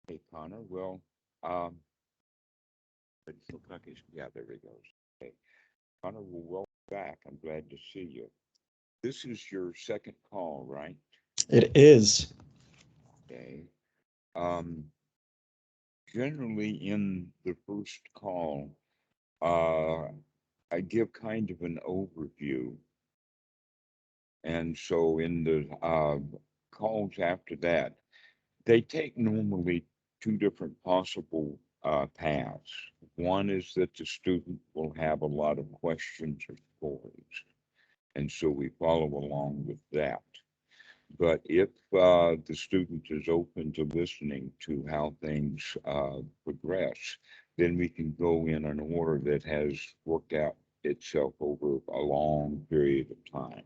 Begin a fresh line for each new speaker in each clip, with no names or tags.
Hey, Connor. Well, um, it's look like it's, yeah, there he goes. Hey, Connor, well, welcome back. I'm glad to see you. This is your second call, right?
It is.
Okay. Um, Generally, in the first call, uh, I give kind of an overview, and so in the calls after that, they take normally two different possible paths. One is that the student will have a lot of questions or stories, and so we follow along with that. But if the student is open to listening to how things progress, then we can go in an order that has worked out itself over a long period of time.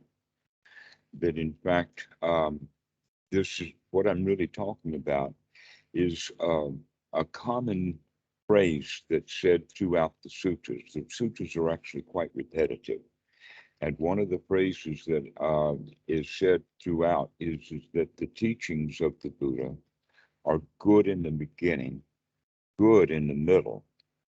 That in fact, this is what I'm really talking about is a common phrase that's said throughout the sutras. The sutras are actually quite repetitive. And one of the phrases that is said throughout is that the teachings of the Buddha are good in the beginning, good in the middle,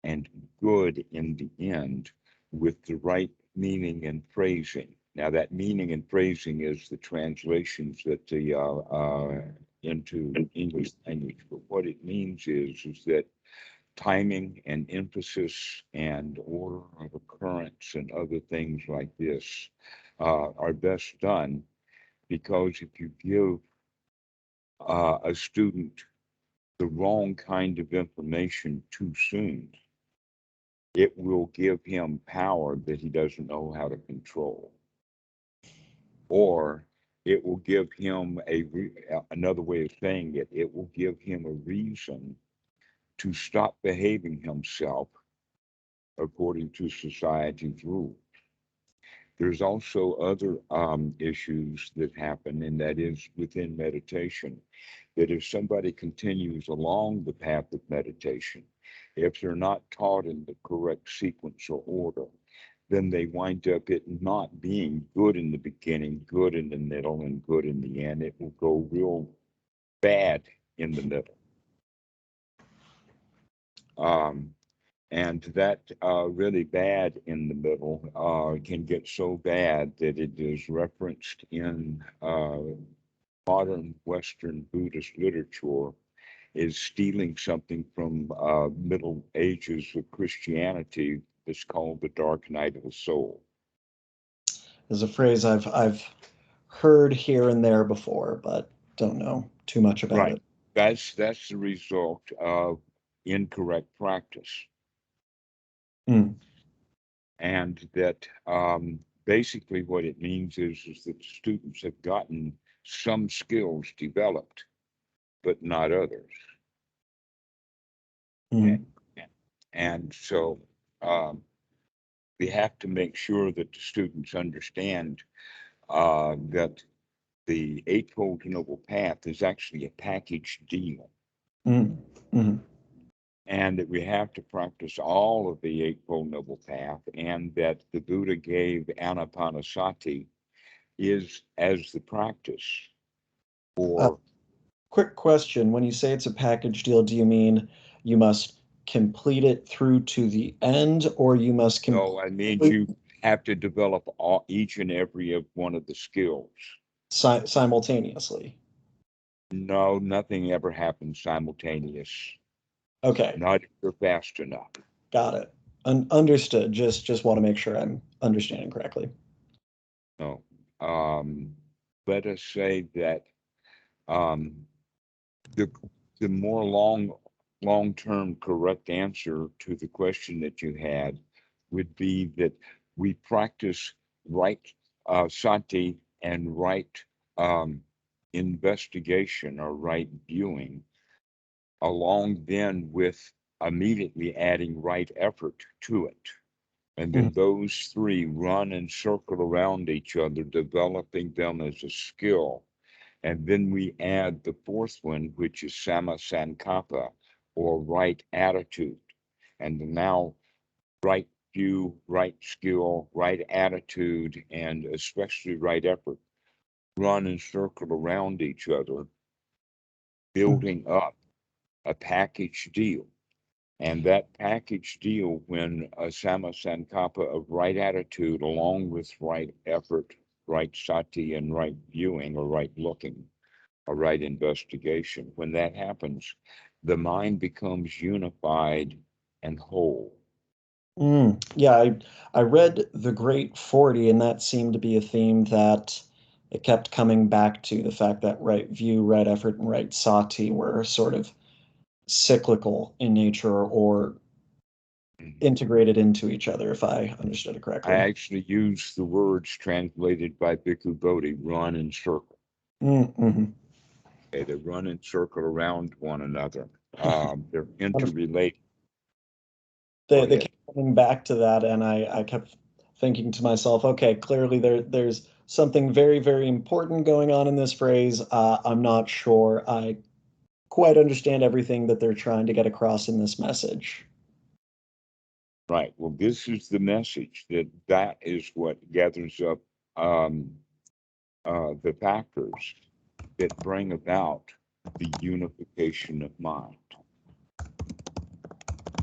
and good in the end with the right meaning and phrasing. Now, that meaning and phrasing is the translations that the into English language. But what it means is that timing and emphasis and order of occurrence and other things like this are best done because if you give a student the wrong kind of information too soon, it will give him power that he doesn't know how to control, or it will give him another way of saying it. It will give him a reason to stop behaving himself according to society's rules. There's also other issues that happen, and that is within meditation. That if somebody continues along the path of meditation, if they're not taught in the correct sequence or order, then they wind up it not being good in the beginning, good in the middle, and good in the end. It will go real bad in the middle. Um, and that really bad in the middle can get so bad that it is referenced in modern Western Buddhist literature is stealing something from Middle Ages of Christianity that's called the Dark Night of the Soul.
Is a phrase I've heard here and there before, but don't know too much about
Right.
it.
That's the result of incorrect practice,
Mm.
and that basically what it means is that students have gotten some skills developed, but not others. And,
Mm.
and so um, we have to make sure that the students understand that the Eightfold Noble Path is actually a package deal,
Mm. Mm.
and that we have to practice all of the Eightfold Noble Path, and that the Buddha gave Anapanasati is as the practice
Uh,
for
Quick question: when you say it's a package deal, do you mean you must complete it through to the end, or you must
no, I mean
complete
you have to develop each and every of one of the skills.
simultaneously?
No, nothing ever happens simultaneous.
Okay,
Not if you're fast enough.
got it. Understood. Just want to make sure I'm understanding correctly.
No. Um, Let us say that um, the the more long-term correct answer to the question that you had would be that we practice right sati and right um, investigation or right viewing, along then with immediately adding right effort to it. And
Mhm.
then those three run and circle around each other, developing them as a skill. And then we add the fourth one, which is sama sankappa, or right attitude. And now right view, right skill, right attitude, and especially right effort run and circle around each other,
Mhm.
building up. a package deal. And that package deal, when a Sama Sankappa of right attitude, along with right effort, right sati, and right viewing or right looking, or right investigation, when that happens, the mind becomes unified and whole.
Yeah, I read The Great 40, and that seemed to be a theme that it kept coming back to, the fact that right view, right effort, and right sati were sort of cyclical in nature or
Mhm.
integrated into each other, if I understood it
I
correctly.
actually use the words translated by Bhikkhu Bodhi, run and circle.
Mm-hmm.
Okay, they run and circle around one another. They're interrelated. Go
They
ahead.
kept coming back to that, and I kept thinking to myself, okay, clearly there's something very, very important going on in this phrase. I'm not sure I quite understand everything that they're trying to get across in this message.
Right. Well, this is the message that is what gathers up um, the factors that bring about the unification of mind.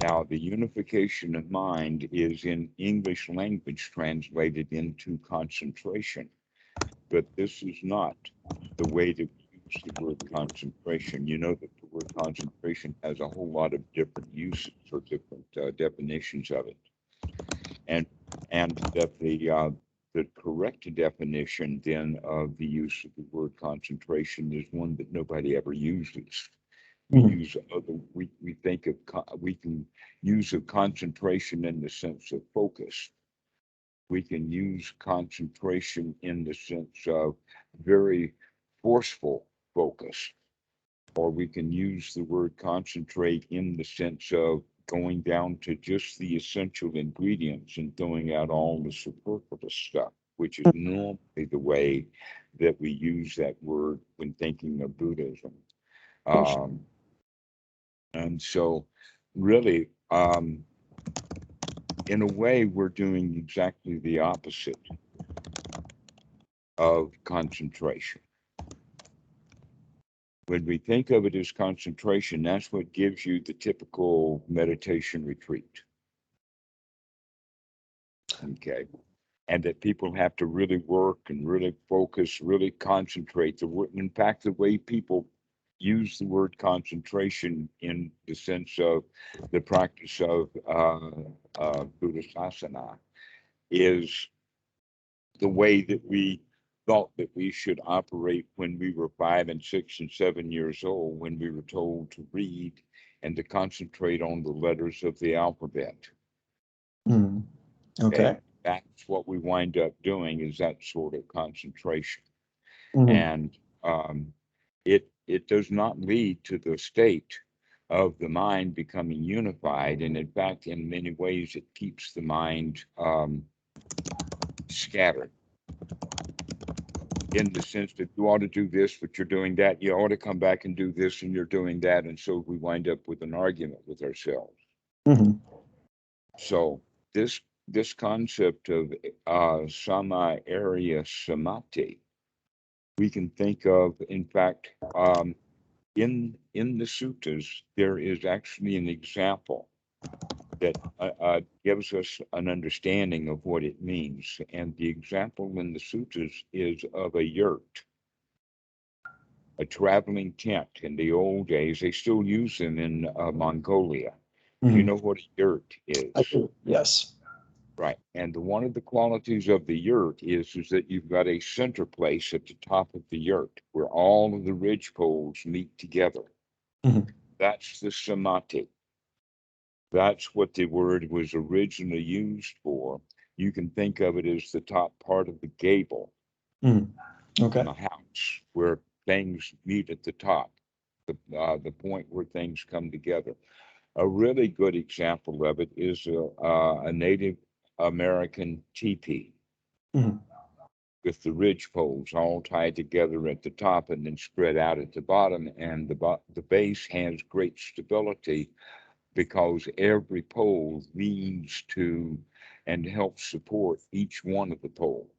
Now, the unification of mind is in English language translated into concentration, but this is not the way to use the word concentration. You know that the word concentration has a whole lot of different uses or different definitions of it, and that the correct definition then of the use of the word concentration is one that nobody ever uses. We
Mhm.
use other, we think of, we can use a concentration in the sense of focus. We can use concentration in the sense of very forceful focus, or we can use the word concentrate in the sense of going down to just the essential ingredients and throwing out all the superfluous stuff, which is normally the way that we use that word when thinking of Buddhism.
For sure.
Um, and so, really, in a way, we're doing exactly the opposite of concentration. When we think of it as concentration, that's what gives you the typical meditation retreat. Okay. And that people have to really work and really focus, really concentrate. In fact, the way people use the word concentration in the sense of the practice of Buddhasasana is the way that we thought that we should operate when we were 5 and 6 and 7 years old, when we were told to read and to concentrate on the letters of the alphabet.
Mm.
Okay,
Okay.
that's what we wind up doing is that sort of concentration,
Mhm.
and it does not lead to the state of the mind becoming unified, and in fact, in many ways, it keeps the mind scattered in the sense that you ought to do this, but you're doing that. You ought to come back and do this, and you're doing that. And so we wind up with an argument with ourselves.
Mhm.
So this concept of sama area samadhi, we can think of, in fact, in the suttas, there is actually an example that gives us an understanding of what it means. And the example in the suttas is of a yurt, a traveling tent. In the old days, they still use them in Mongolia. Do you
Mhm.
know what a yurt
I
is?
do. Yes.
Right. And one of the qualities of the yurt is that you've got a center place at the top of the yurt where all of the ridge poles meet together.
Mhm.
That's the samadhi. That's what the word was originally used for. You can think of it as the top part of the gable
Mhm.
on
Okay.
a house where things meet at the top, the point where things come together. A really good example of it is a Native American teepee
Mhm.
with the ridge poles all tied together at the top and then spread out at the bottom. And the base has great stability because every pole leans to and helps support each one of the poles.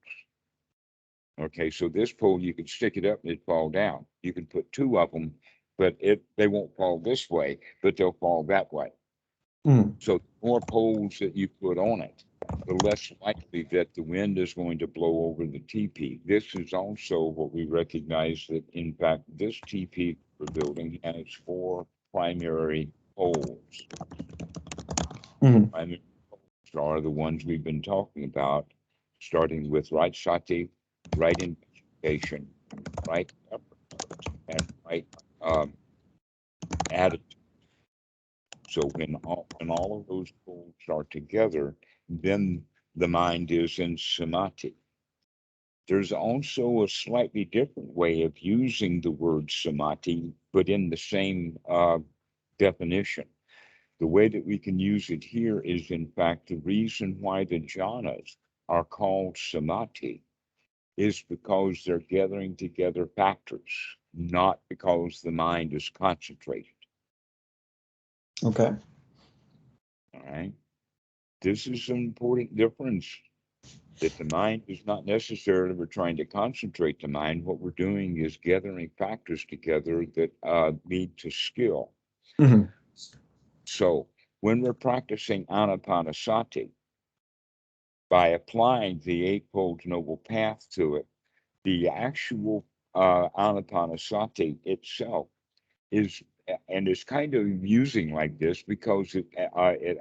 Okay, so this pole, you could stick it up and it'd fall down. You could put two of them but they won't fall this way, but they'll fall that way.
Mm.
So the more poles that you put on it, the less likely that the wind is going to blow over the teepee. This is also what we recognize, that in fact this teepee we're building has 4 primary poles.
Mm.
Primary poles are the ones we've been talking about, starting with right sati, right investigation, right effort, and right attitude. So when all of those poles are together, then the mind is in samadhi. There's also a slightly different way of using the word samadhi, but in the same definition. The way that we can use it here is, in fact, the reason why the jhanas are called samadhi is because they're gathering together factors, not because the mind is concentrated.
Okay.
All right. This is an important difference, that the mind is not necessarily we're trying to concentrate the mind. What we're doing is gathering factors together that lead to skill.
Mm-hmm.
So when we're practicing anapanasati, by applying the Eightfold Noble Path to it, the actual anapanasati itself is, and it's kind of amusing like this, because it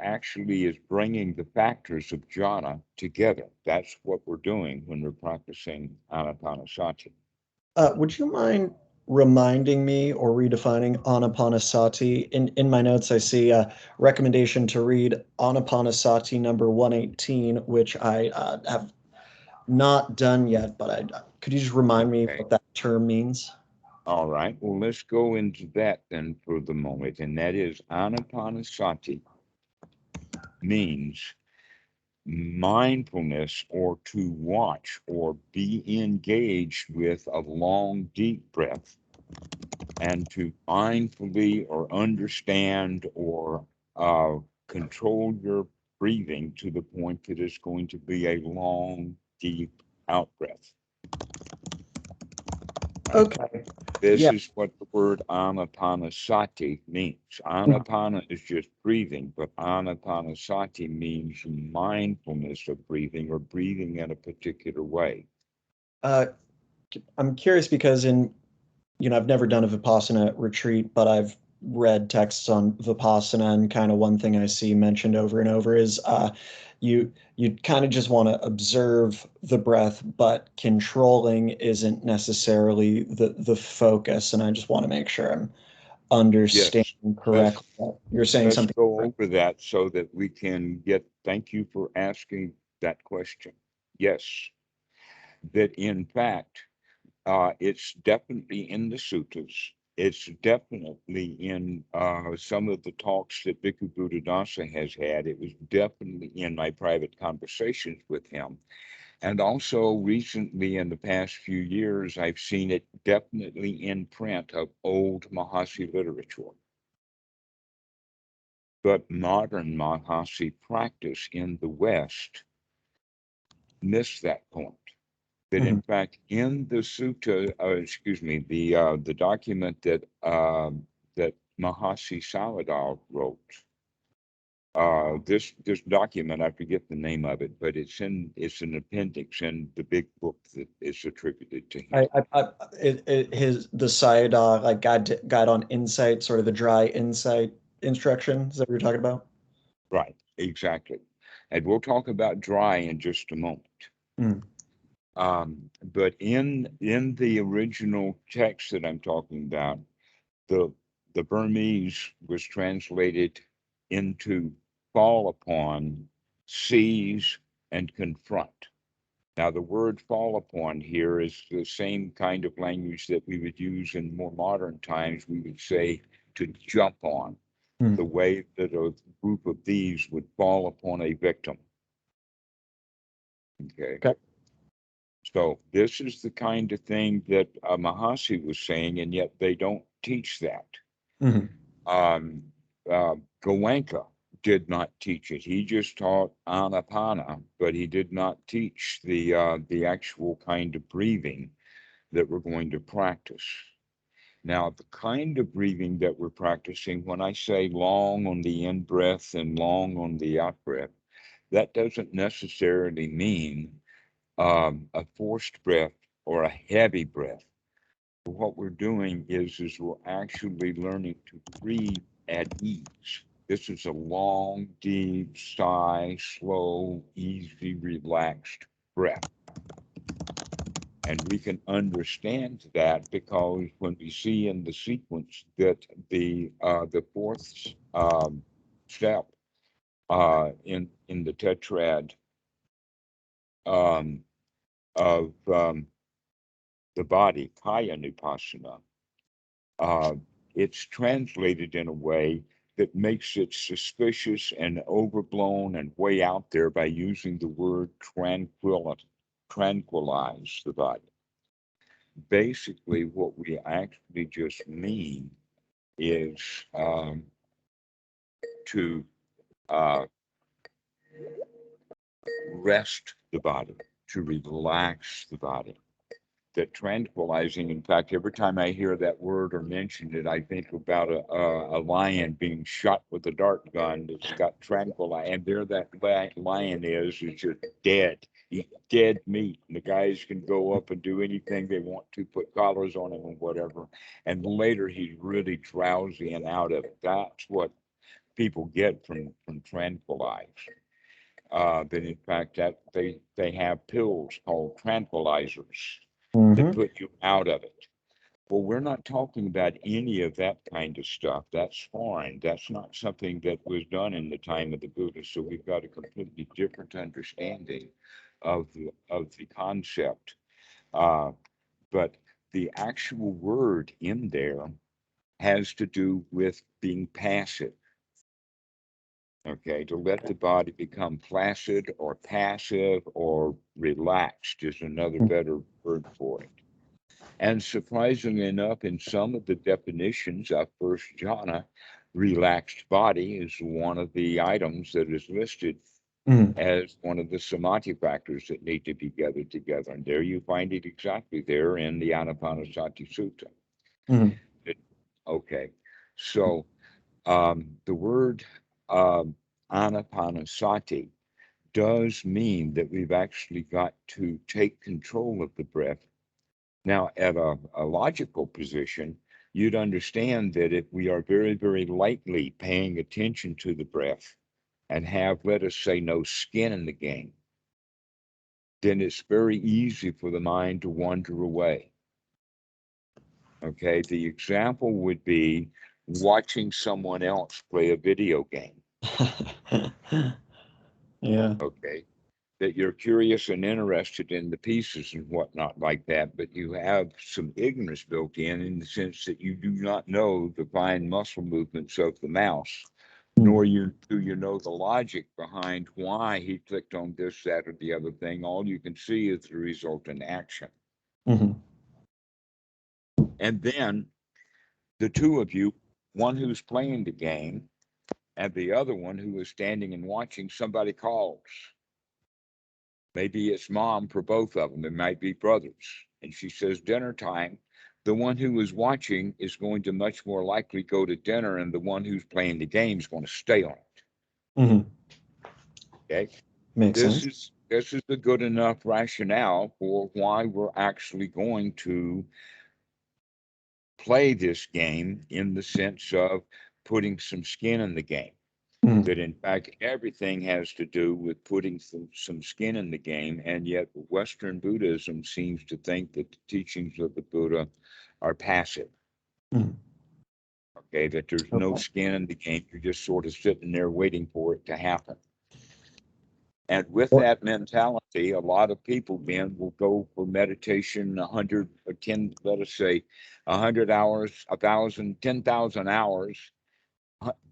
actually is bringing the factors of jhana together. That's what we're doing when we're practicing anapanasati.
Would you mind reminding me or redefining Anapanasati? In my notes, I see a recommendation to read Anapanasati number 118, which I have not done yet, but could you just remind me
Okay.
what that term means?
All right. Well, let's go into that then for the moment. And that is, anapanasati means mindfulness, or to watch or be engaged with a long, deep breath, and to mindfully or understand or control your breathing to the point that it's going to be a long, deep out breath. Right?
Okay.
This
Yeah.
is what the word anapanasati means.
Mhm.
Anapana is just breathing, but anapanasati means mindfulness of breathing, or breathing in a particular way.
Uh, I'm curious because I've never done a Vipassana retreat, but I've read texts on Vipassana, and kind of one thing I see mentioned over and over is you kind of just want to observe the breath, but controlling isn't necessarily the focus. And I just want to make sure I'm
Yes,
understanding
let's
correctly. You're saying
let's
something
go
different.
over that so that we can get. Thank you for asking that question. Yes, that in fact, it's definitely in the suttas. It's definitely in some of the talks that Bhikkhu Buddhadasa has had. It was definitely in my private conversations with him. And also recently, in the past few years, I've seen it definitely in print of old Mahasi literature. But modern Mahasi practice in the West missed that point. That in
Mhm.
fact, in the sutta, the document that Mahasi Sayadaw wrote, this document, I forget the name of it, but it's an appendix in the big book that is attributed to him.
The Sayadaw like guide on insight, sort of the dry insight instruction. Is that what you're talking about?
Right, exactly. And we'll talk about dry in just a moment.
Mm.
But in the original text that I'm talking about, the the Burmese was translated into fall upon, seize, and confront. Now, the word fall upon here is the same kind of language that we would use in more modern times. We would say to jump on,
Mm.
the way that a group of thieves would fall upon a victim. Okay.
Okay.
So this is the kind of thing that Mahasi was saying, and yet they don't teach that.
Mhm.
Um, Goenka did not teach it. He just taught anapana, but he did not teach the actual kind of breathing that we're going to practice. Now, the kind of breathing that we're practicing, when I say long on the in breath and long on the out breath, that doesn't necessarily mean a forced breath or a heavy breath. What we're doing is we're actually learning to breathe at ease. This is a long, deep sigh, slow, easy, relaxed breath. And we can understand that because when we see in the sequence that the fourth step in the tetrad um, of the body, kaya nupassana, uh, it's translated in a way that makes it suspicious and overblown and way out there by using the word tranquilize the body. Basically, what we actually just mean is to uh, rest the body, to relax the body. That tranquilizing, in fact, every time I hear that word or mention it, I think about a lion being shot with a dart gun that's got tranquilize, and there that lion is just dead, dead meat. And the guys can go up and do anything they want to, put collars on him and whatever. And later he's really drowsy and out of it. That's what people get from tranquilize. That in fact that they have pills called tranquilizers that
Mm-hmm.
put you out of it. Well, we're not talking about any of that kind of stuff. That's foreign. That's not something that was done in the time of the Buddha. So we've got a completely different understanding of the concept. Uh, but the actual word in there has to do with being passive. Okay, to let the body become flaccid or passive or relaxed is another better word for it. And surprisingly enough, in some of the definitions of first jhana, relaxed body is one of the items that is listed
Mm-hmm.
as one of the samadhi factors that need to be gathered together. And there you find it exactly there in the Anapanasati Sutta.
Mm-hmm.
Okay, so the word um, anapanasati does mean that we've actually got to take control of the breath. Now, at a logical position, you'd understand that if we are very, very lightly paying attention to the breath and have, let us say, no skin in the game, then it's very easy for the mind to wander away. Okay, the example would be watching someone else play a video game.
Yeah.
Okay, that you're curious and interested in the pieces and whatnot like that, but you have some ignorance built in the sense that you do not know the fine muscle movements of the mouse, nor do you know the logic behind why he clicked on this, that, or the other thing. All you can see is the resultant action.
Mm-hmm.
And then the two of you, one who's playing the game and the other one who is standing and watching, somebody calls. Maybe it's mom for both of them. It might be brothers. And she says, dinner time. The one who is watching is going to much more likely go to dinner, and the one who's playing the game is going to stay on it.
Mm-hmm.
Okay.
Makes sense.
This is a good enough rationale for why we're actually going to play this game in the sense of putting some skin in the game.
Mm-hmm.
That in fact everything has to do with putting some skin in the game, and yet Western Buddhism seems to think that the teachings of the Buddha are passive.
Mm-hmm.
Okay, that there's no
Okay.
skin in the game, you're just sort of sitting there waiting for it to happen. And with
Well,
that mentality, a lot of people then will go for meditation 100 or 10, let us say 100 hours, 1,000, 10,000 hours,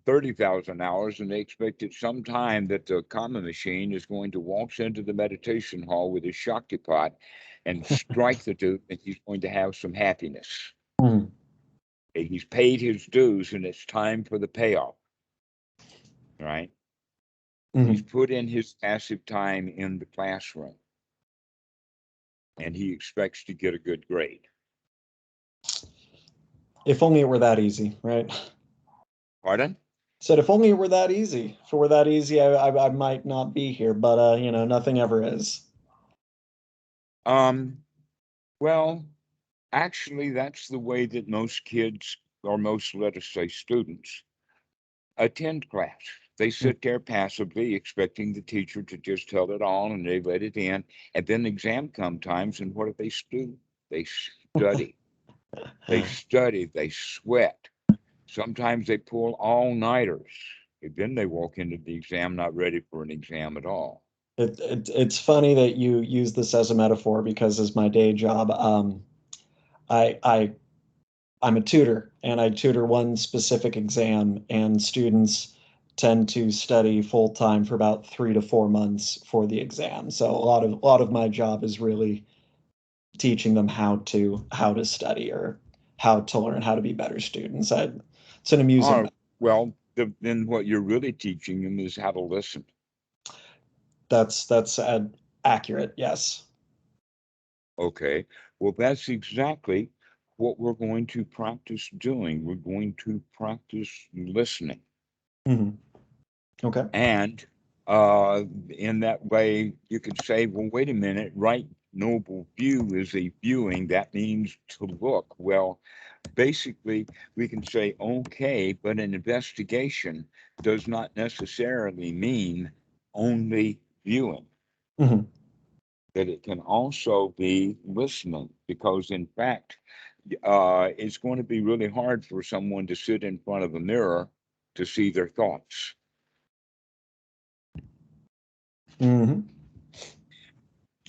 30,000 hours, and they expect at some time that the karma machine is going to waltz into the meditation hall with his Shakti pot and strike the dude, and he's going to have some happiness.
mm-hmm.
He's paid his dues, and it's time for the payoff, right? He's
Mm-hmm.
put in his passive time in the classroom, and he expects to get a good grade.
If only it were that easy, right?
Pardon?
Said if only it were that easy. If it were that easy, I might not be here, but nothing ever is.
Um, well, actually, that's the way that most kids, or most, let us say, students, attend class. They
Mm.
sit there passively expecting the teacher to just tell it all and they let it in. And then exam come times, and what do they do? They study. They study, they sweat. Sometimes they pull all-nighters. And then they walk into the exam not ready for an exam at all.
It's funny that you use this as a metaphor because as my day job, I I I'm a tutor and I tutor one specific exam, and students tend to study full time for about 3 to 4 months for the exam. So a lot of my job is really teaching them how to study or how to learn how to be better students. It's an amusing.
Or, well, then what you're really teaching them is how to listen.
That's accurate. Yes.
Okay. Well, that's exactly what we're going to practice doing. We're going to practice listening.
Hmm. Okay.
And in that way, you could say, well, wait a minute, right noble view is a viewing. That means to look. Well, basically, we can say, okay, but an investigation does not necessarily mean only viewing,
Hmm.
that it can also be listening, because in fact, it's going to be really hard for someone to sit in front of a mirror to see their thoughts.
Hmm.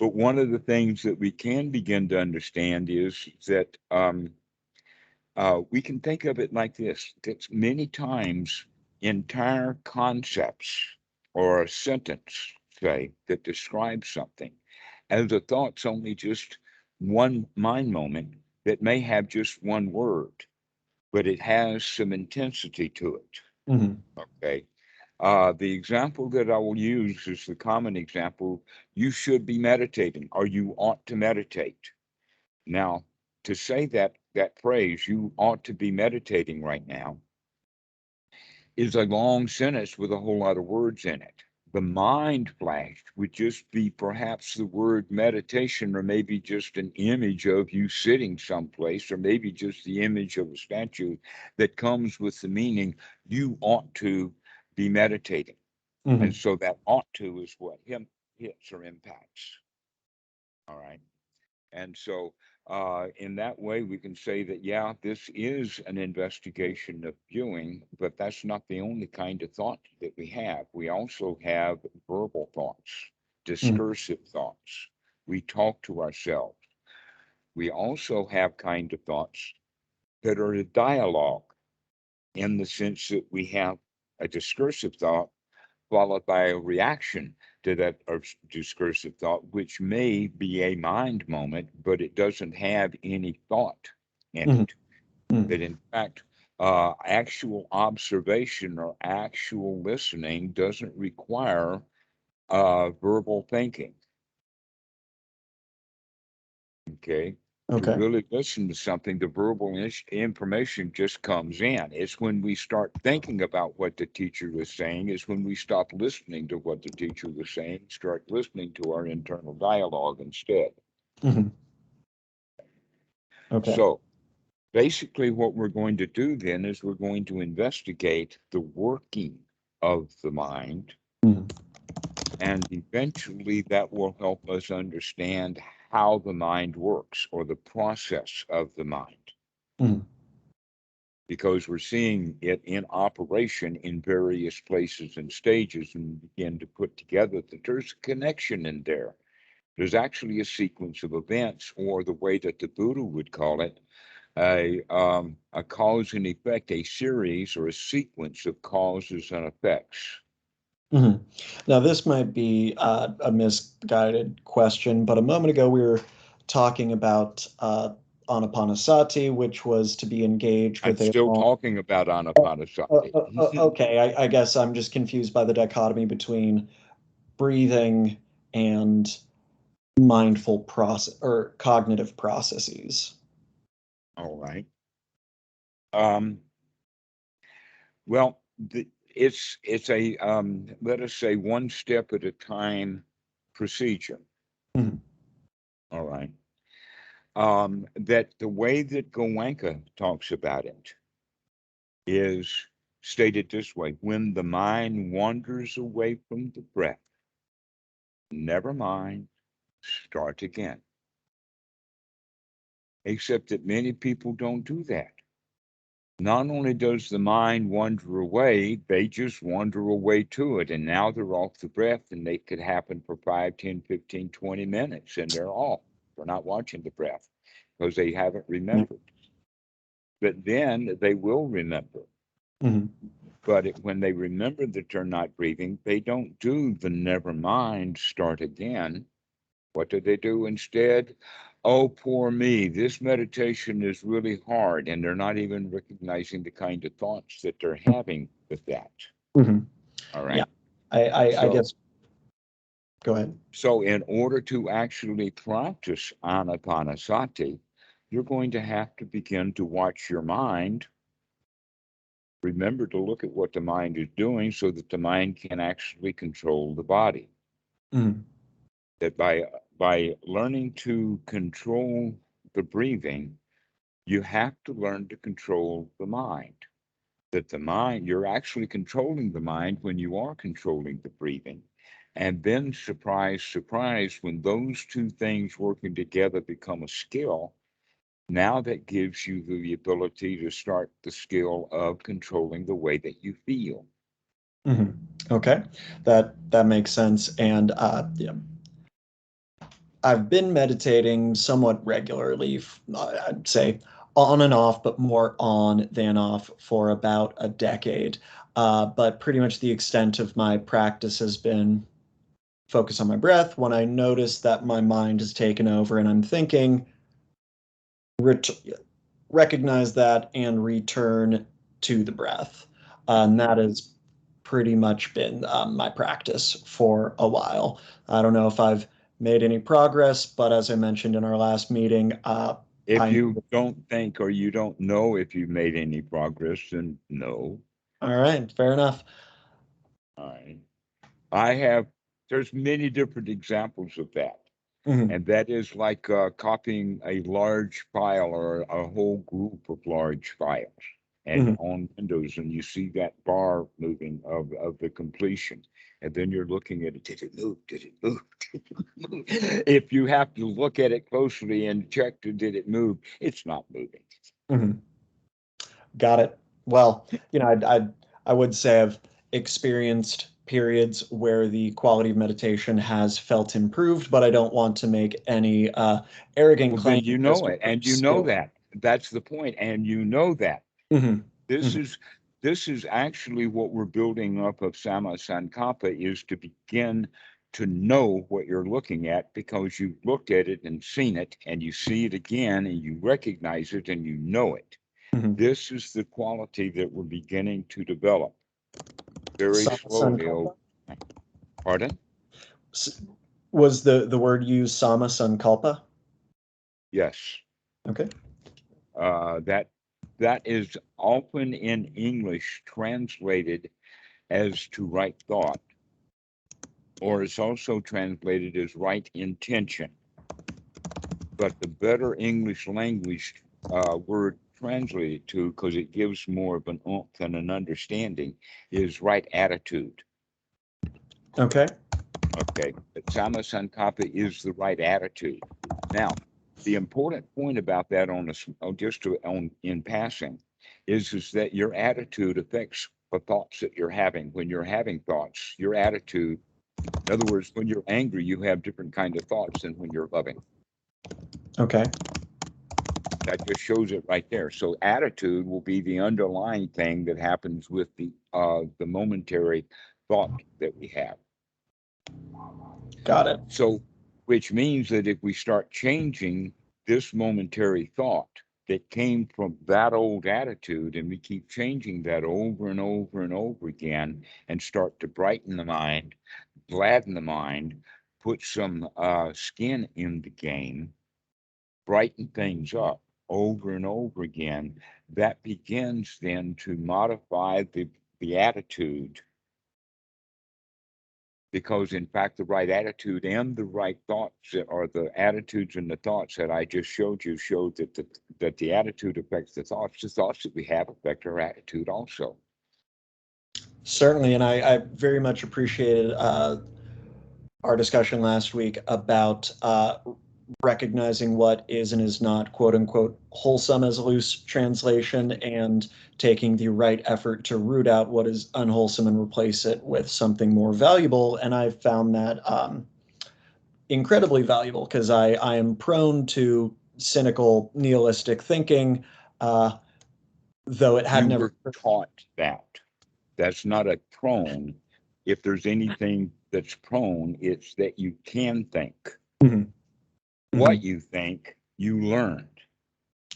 But one of the things that we can begin to understand is that we can think of it like this, that many times entire concepts or a sentence, say, that describes something, as a thought's only just one mind moment that may have just one word, but it has some intensity to it.
Hmm.
Okay. The example that I will use is the common example: you should be meditating, or you ought to meditate. Now, to say that phrase, you ought to be meditating right now, is a long sentence with a whole lot of words in it. The mind flash would just be perhaps the word meditation, or maybe just an image of you sitting someplace, or maybe just the image of a statue that comes with the meaning, you ought to be meditating. And
Hmm.
so that ought to is what him hits or impacts. All right. And so, in that way, we can say that, yeah, this is an investigation of viewing, but that's not the only kind of thought that we have. We also have verbal thoughts,
Hmm.
discursive thoughts. We talk to ourselves. We also have kind of thoughts that are a dialogue, in the sense that we have a discursive thought followed by a reaction to that discursive thought, which may be a mind moment, but it doesn't have any thought in
Hmm.
it. That in fact, actual observation or actual listening doesn't require verbal thinking. Okay. To
Okay.
really listen to something, the verbal information just comes in. It's when we start thinking about what the teacher was saying, is when we stop listening to what the teacher was saying, start listening to our internal dialogue instead.
Hmm. Okay.
So basically, what we're going to do then is we're going to investigate the working of the mind,
Hmm.
and eventually that will help us understand how the mind works, or the process of the mind,
Hmm.
because we're seeing it in operation in various places and stages, and begin to put together that there's a connection in there. There's actually a sequence of events, or the way that the Buddha would call it, a cause and effect, a series or a sequence of causes and effects.
Hmm. Now, this might be a misguided question, but a moment ago we were talking about anapanasati, which was to be engaged
I'm
with a
still
long.
talking about anapanasati.
Okay, I guess I'm just confused by the dichotomy between breathing and mindful process or cognitive processes.
All right. Um, well, it's a let us say one step at a time procedure.
Mhm.
All right. That the way that Goenka talks about it is stated this way: when the mind wanders away from the breath, never mind, start again. Except that many people don't do that. Not only does the mind wander away, they just wander away to it. And now they're off the breath, and they could happen for 5, 10, 15, 20 minutes, and they're off. They're not watching the breath because they haven't
Yeah.
remembered. But then they will remember.
Mhm.
But when they remember that they're not breathing, they don't do the never mind, start again. What do they do instead? Oh, poor me. This meditation is really hard, and they're not even recognizing the kind of thoughts that they're having with that.
Mhm.
All
Yeah.
right.
I
So,
guess, go ahead.
so in order to actually practice anapanasati, you're going to have to begin to watch your mind. Remember to look at what the mind is doing so that the mind can actually control the body.
Mhm.
That by learning to control the breathing, you have to learn to control the mind. That the mind, you're actually controlling the mind when you are controlling the breathing. And then, surprise, surprise, when those two things working together become a skill, now that gives you the ability to start the skill of controlling the way that you feel.
Mhm. Okay, that makes sense. And yeah, I've been meditating somewhat regularly, I'd say on and off, but more on than off for about a decade. But pretty much the extent of my practice has been focus on my breath. When I notice that my mind is taken over and I'm thinking, ret- recognize that and return to the breath. And that has pretty much been my practice for a while. I don't know if I've made any progress, but as I mentioned in our last meeting,
If
I
you don't think or you don't know if you've made any progress, then no.
all right, fair enough.
All right. I have, there's many different examples of that.
Mhm,
And that is like copying a large file or a whole group of large files. And
mhm,
on Windows, and you see that bar moving of the completion. And then you're looking at it, did it move? Did it move? Did it move? If you have to look at it closely and check, did it move? It's not moving.
mhm. Got it. Well, I would say I've experienced periods where the quality of meditation has felt improved, but I don't want to make any arrogant
Well, then
claims
you
as
know
to
it,
where I'm
and you know
still.
that. That's the point, and you know that.
Mhm,
This
mhm,
is this is actually what we're building up of Sama Sankappa is to begin to know what you're looking at because you've looked at it and seen it, and you see it again, and you recognize it, and you know it.
mhm.
This is the quality that we're beginning to develop very
Sama
slowly over
sankalpa.
time. Pardon?
S- Was the word used sama sankalpa?
Yes.
Okay.
That that is often in English translated as to right thought, or it's also translated as right intention. But the better English language word translated to, because it gives more of an oomph and an understanding, is right attitude.
Okay.
Okay, but Sama Sankappa is the right attitude. Now, the important point about that just on in passing is that your attitude affects the thoughts that you're having. When you're having thoughts, your attitude, in other words, when you're angry, you have different kind of thoughts than when you're loving.
Okay.
That just shows it right there. So attitude will be the underlying thing that happens with the momentary thought that we have.
Got it.
So, which means that if we start changing this momentary thought that came from that old attitude, and we keep changing that over and over and over again, and start to brighten the mind, gladden the mind, put some skin in the game, brighten things up over and over again, that begins then to modify the attitude, because in fact the right attitude and the right thoughts, or the attitudes and the thoughts that I just showed you, showed that the attitude affects the thoughts that we have affect our attitude also.
Certainly, and I very much appreciated our discussion last week about recognizing what is and is not quote unquote wholesome as a loose translation, and taking the right effort to root out what is unwholesome and replace it with something more valuable. And I found that incredibly valuable, because I am prone to cynical nihilistic thinking, uh, though it had
You
never.
were taught that. That's not a prone. If there's anything that's prone, it's that you can think.
Mhm.
What you think, you learned.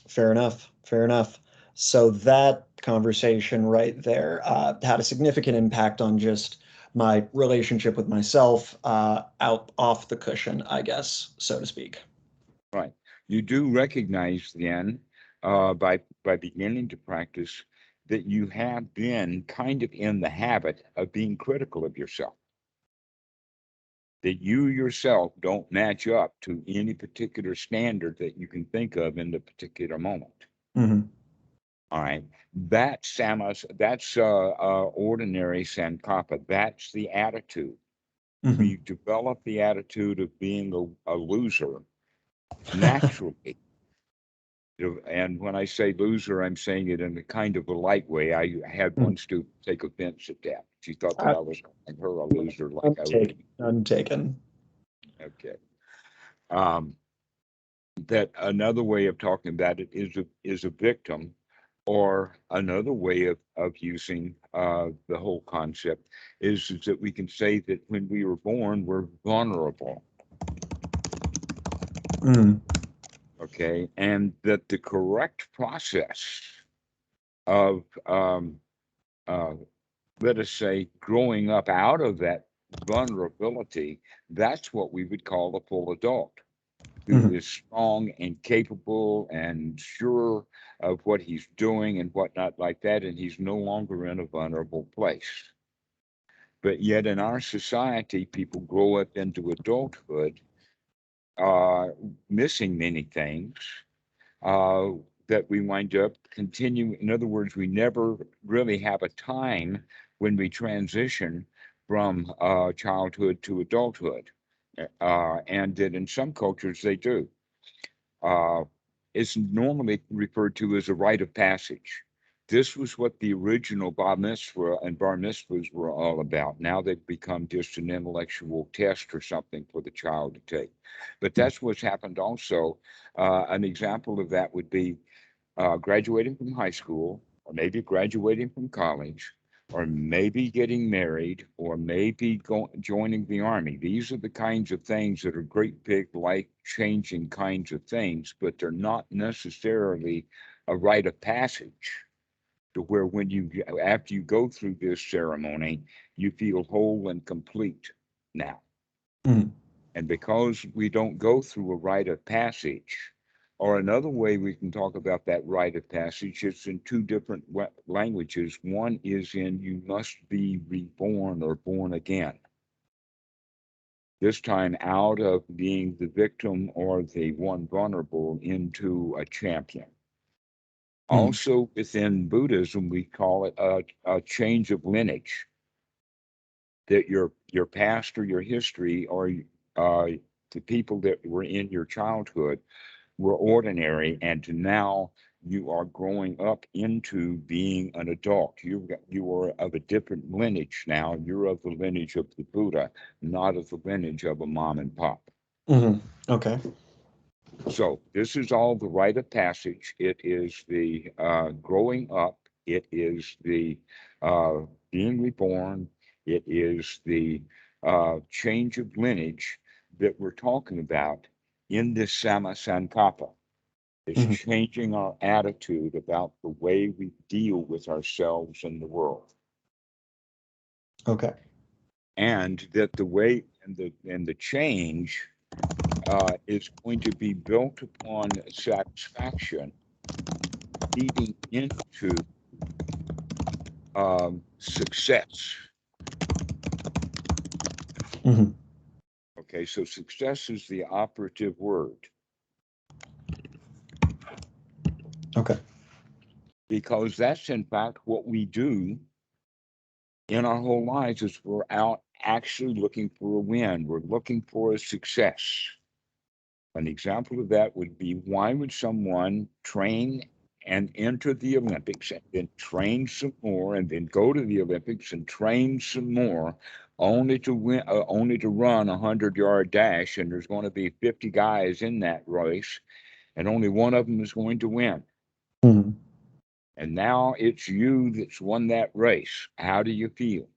Fair enough. Fair enough. So that conversation right there had a significant impact on just my relationship with myself, out off the cushion, I guess, so to speak.
Right. You do recognize then, by beginning to practice, that you have been kind of in the habit of being critical of yourself. That you yourself don't match up to any particular standard that you can think of in the particular moment.
Mm-hmm.
All right. That's samas, that's ordinary sankappa. That's the attitude.
Mm-hmm.
We develop the attitude of being a loser naturally. And when I say loser, I'm saying it in a kind of a light way. I had one student take offense at that. She thought that I was calling her a loser, like I would.
Untaken.
Okay. Um, that another way of talking about it is a victim, or another way of using the whole concept is that we can say that when we were born, we're vulnerable.
Mm.
Okay. And that the correct process of uh, let us say, growing up out of that vulnerability, that's what we would call a full adult, who
Mm-hmm.
is strong and capable and sure of what he's doing and whatnot like that. And he's no longer in a vulnerable place. But yet in our society, people grow up into adulthood, uh, missing many things, uh, that we wind up continuing. In other words, we never really have a time when we transition from childhood to adulthood. And that in some cultures they do. Uh, it's normally referred to as a rite of passage. This was what the original bar mitzvah and bar mitzvahs were all about. Now they've become just an intellectual test or something for the child to take. But that's what's happened also. An example of that would be graduating from high school, or maybe graduating from college, or maybe getting married, or maybe joining the army. These are the kinds of things that are great, big, life changing kinds of things, but they're not necessarily a rite of passage to where when you, after you go through this ceremony, you feel whole and complete now.
Mm-hmm.
And because we don't go through a rite of passage, or another way we can talk about that rite of passage, it's in two different languages. One is in you must be reborn or born again. This time out of being the victim or the one vulnerable into a champion. Also within Buddhism, we call it a change of lineage, that your past or your history, or uh, the people that were in your childhood were ordinary, and now you are growing up into being an adult. You are of a different lineage now. You're of the lineage of the Buddha, not of the lineage of a mom and pop.
Mm-hmm. Okay.
So this is all the rite of passage. It is the growing up. It is the being reborn. It is the change of lineage that we're talking about in this Sama Sankappa. It's
Mm-hmm.
changing our attitude about the way we deal with ourselves and the world.
Okay.
And that the way and the change is going to be built upon satisfaction feeding into success.
Mhm.
Okay, so success is the operative word
Okay.
because that's in fact what we do in our whole lives is we're out actually looking for a win. We're looking for a success. An example of that would be why would someone train and enter the Olympics and then train some more and then go to the Olympics and train some more only to win, only to run a 100-yard dash, and there's going to be 50 guys in that race and only one of them is going to win.
Mhm.
And now it's you that's won that race. How do you feel?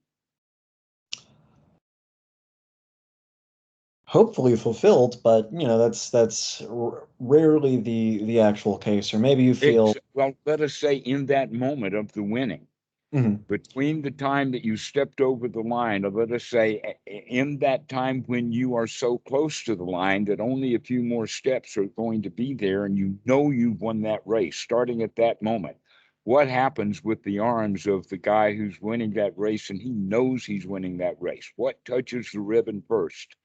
Hopefully fulfilled, but that's rarely the actual case. Or maybe you feel.
Well, let us say in that moment of the winning,
Mhm.
between the time that you stepped over the line, or let us say in that time when you are so close to the line that only a few more steps are going to be there, and you know you've won that race, starting at that moment, what happens with the arms of the guy who's winning that race and he knows he's winning that race? What touches the ribbon first?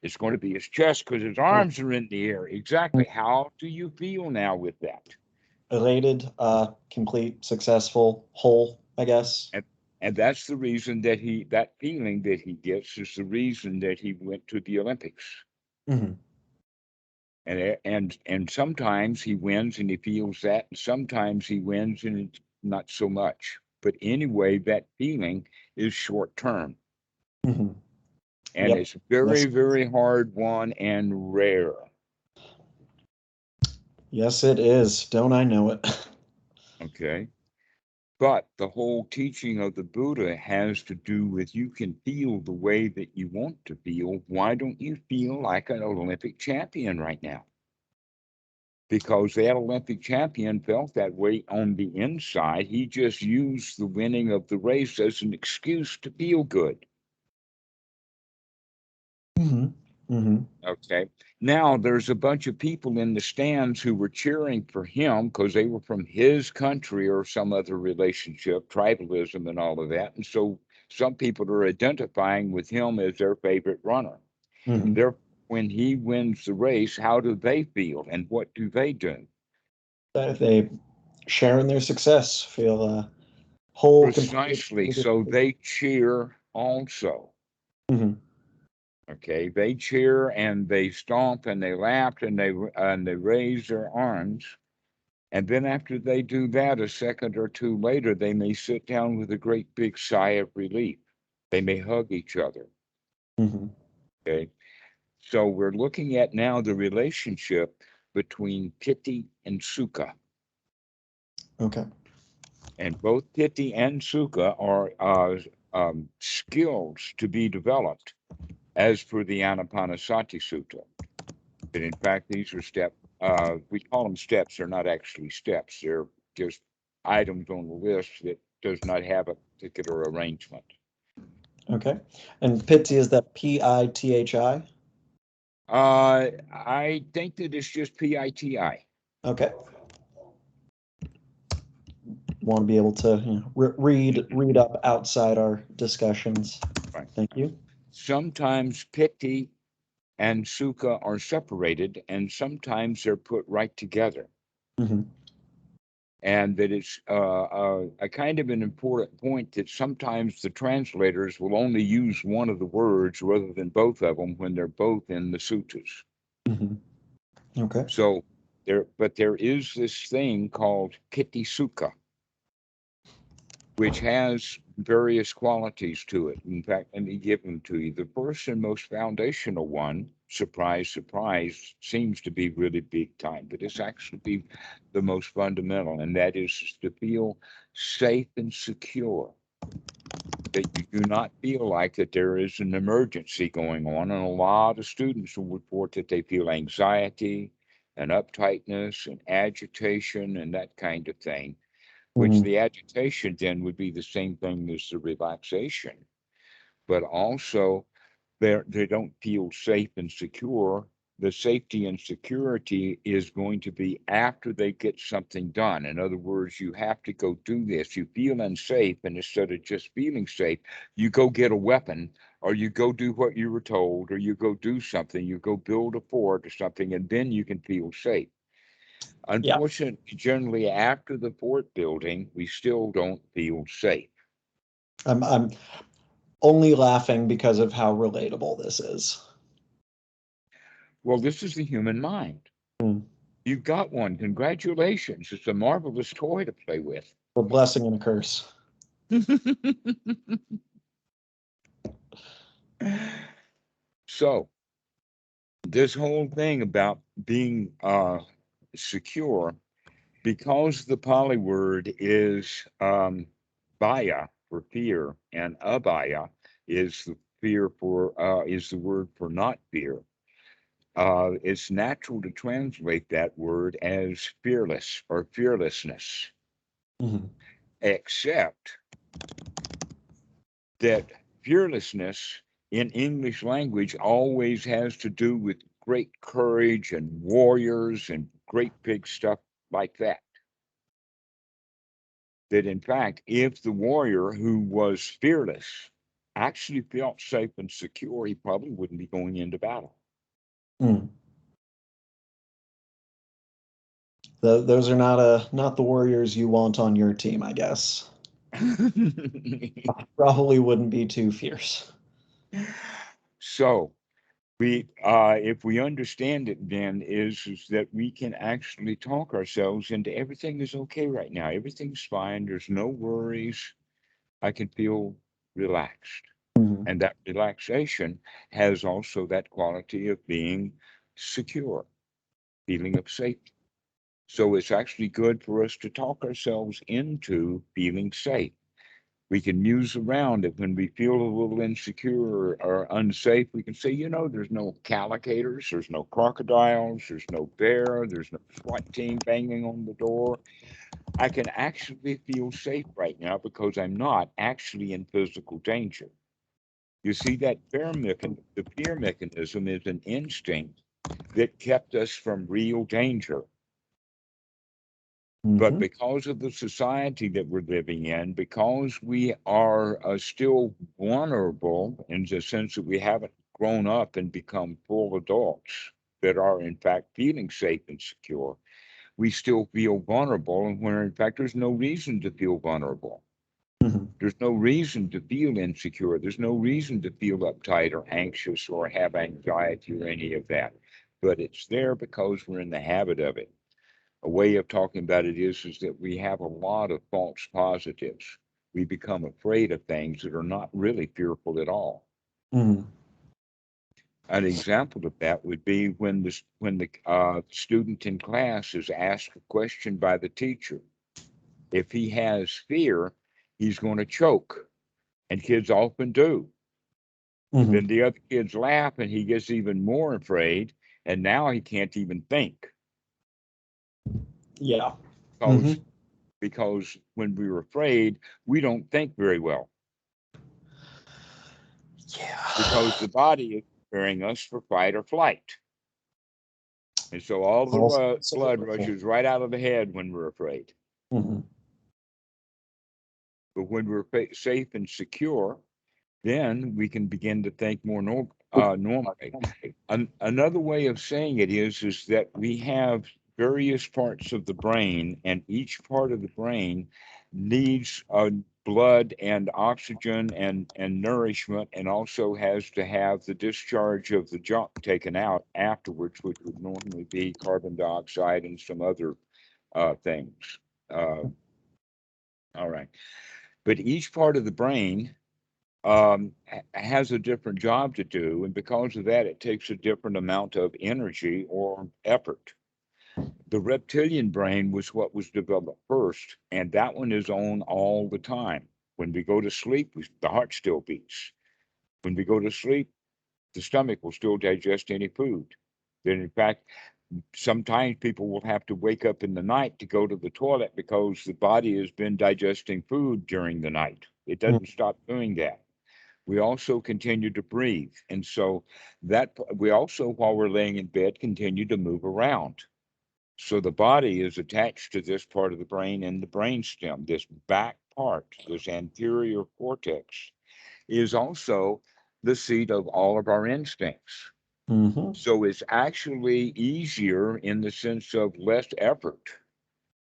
It's going to be his chest because his arms are in the air. Exactly. How do you feel now with that?
Elated, complete, successful, whole, I guess.
And that's the reason that that feeling that he gets is the reason that he went to the Olympics.
Mhm.
And sometimes he wins and he feels that, and sometimes he wins and it's not so much. But anyway, that feeling is short term.
Mhm.
And
Yep.
it's very,
Yes.
very hard won and rare.
Yes, it is. Don't I know it?
Okay. But the whole teaching of the Buddha has to do with you can feel the way that you want to feel. Why don't you feel like an Olympic champion right now? Because that Olympic champion felt that way on the inside. He just used the winning of the race as an excuse to feel good.
Hmm. Hmm.
Okay. Now there's a bunch of people in the stands who were cheering for him because they were from his country or some other relationship, tribalism and all of that. And so some people are identifying with him as their favorite runner.
Hmm.
There, when he wins the race, how do they feel and what do they do?
They share in their success, feel whole, complete.
Precisely. So they cheer also.
Hmm.
Okay, they cheer and they stomp and they laugh and they raise their arms. And then after they do that, a second or two later, they may sit down with a great big sigh of relief. They may hug each other.
Hmm.
Okay, so we're looking at now the relationship between Piti and Sukkha.
Okay.
And both Piti and Sukkha are skills to be developed as per the Anapanasati Sutta. But in fact, these are we call them steps. They're not actually steps. They're just items on the list that does not have a particular arrangement.
Okay. And Piti, is that P-I-T-H-I?
I think that it's just PITI.
Okay. Want to be able to read up outside our discussions.
Right.
Thank you.
Sometimes Piti and Sukha are separated, and sometimes they're put right together.
Hmm.
And that it's a kind of an important point that sometimes the translators will only use one of the words rather than both of them when they're both in the suttas.
Hmm. Okay.
So there is this thing called Piti Sukha, which has various qualities to it. In fact, let me give them to you. The first and most foundational one, surprise, surprise, seems to be really big time, but it's actually the most fundamental, and that is to feel safe and secure. That you do not feel like that there is an emergency going on. And a lot of students will report that they feel anxiety and uptightness and agitation and that kind of thing, which
Hmm.
the agitation then would be the same thing as the relaxation. But also they don't feel safe and secure the safety and security is going to be after they get something done. In other words, you have to go do this. You feel unsafe, and instead of just feeling safe, you go get a weapon, or you go do what you were told, or you go do something, you go build a fort or something, and then you can feel safe.
Yeah,
Unfortunately, generally after the fort building, we still don't feel safe.
I'm only laughing because of how relatable this is.
Well, this is the human mind.
Mm.
You've got one. Congratulations. It's a marvelous toy to play with.
A blessing and a curse.
So, this whole thing about being secure, because the Pali word is baya for fear, and abaya is the fear for is the word for not fear. It's natural to translate that word as fearless or fearlessness,
Mm-hmm.
except that fearlessness in English language always has to do with great courage and warriors and great big stuff like that. That in fact, if the warrior who was fearless actually felt safe and secure, he probably wouldn't be going into battle.
Mm. Those are not the warriors you want on your team, I guess. Probably wouldn't be too fierce.
So we if we understand it, then is that we can actually talk ourselves into everything is okay right now, everything's fine, there's no worries, I can feel relaxed.
Mm-hmm.
And that relaxation has also that quality of being secure, feeling of safety. So it's actually good for us to talk ourselves into feeling safe. We can muse around it when we feel a little insecure or unsafe. We can say, you know, there's no alligators, there's no crocodiles, there's no bear, there's no SWAT team banging on the door. I can actually feel safe right now because I'm not actually in physical danger. You see, that the fear mechanism is an instinct that kept us from real danger. But
Mm-hmm.
because of the society that we're living in, because we are still vulnerable in the sense that we haven't grown up and become full adults that are, in fact, feeling safe and secure, we still feel vulnerable. And where, in fact, there's no reason to feel vulnerable.
Mm-hmm.
There's no reason to feel insecure. There's no reason to feel uptight or anxious or have anxiety or any of that. But it's there because we're in the habit of it. A way of talking about it is that we have a lot of false positives. We become afraid of things that are not really fearful at all.
Mm-hmm.
An example of that would be when the student in class is asked a question by the teacher. If he has fear, he's going to choke, and kids often do. And
Mm-hmm.
then the other kids laugh, and he gets even more afraid, and now he can't even think
Yeah.
because
Mm-hmm.
because when we're afraid, we don't think very well because
Yeah.
the body is preparing us for fight or flight. And so all the
Also,
blood rushes right out of the head when we're afraid.
mm-hmm.
But when we're safe and secure, then we can begin to think more normally. Another way of saying it is that we have various parts of the brain, and each part of the brain needs blood and oxygen and nourishment, and also has to have the discharge of the junk taken out afterwards, which would normally be carbon dioxide and some other things. Uh, all right. But each part of the brain has a different job to do. And because of that, it takes a different amount of energy or effort. The reptilian brain was what was developed first, and that one is on all the time. When we go to sleep, the heart still beats. When we go to sleep, the stomach will still digest any food. Then, in fact, sometimes people will have to wake up in the night to go to the toilet because the body has been digesting food during the night. It doesn't stop doing that. We also continue to breathe. And so that we also, while we're laying in bed, continue to move around. So the body is attached to this part of the brain and the brainstem. This back part, this anterior cortex, is also the seat of all of our instincts.
Mm-hmm.
So it's actually easier in the sense of less effort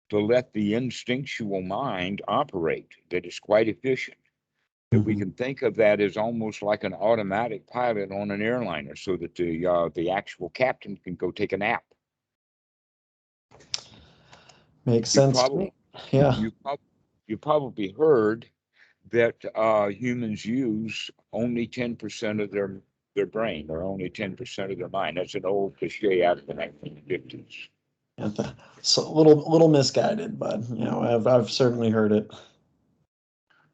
to let the instinctual mind operate, that is quite efficient. That we
Mm-hmm.
can think of that as almost like an automatic pilot on an airliner, so that the actual captain can go take a nap.
Makes
You
sense to
probably
me. Yeah.
you prob- you probably heard that humans use only 10% of their brain, or only 10% of their mind. That's an old cliche out of the 1950s.
Yeah, so a little misguided, but I've certainly heard it.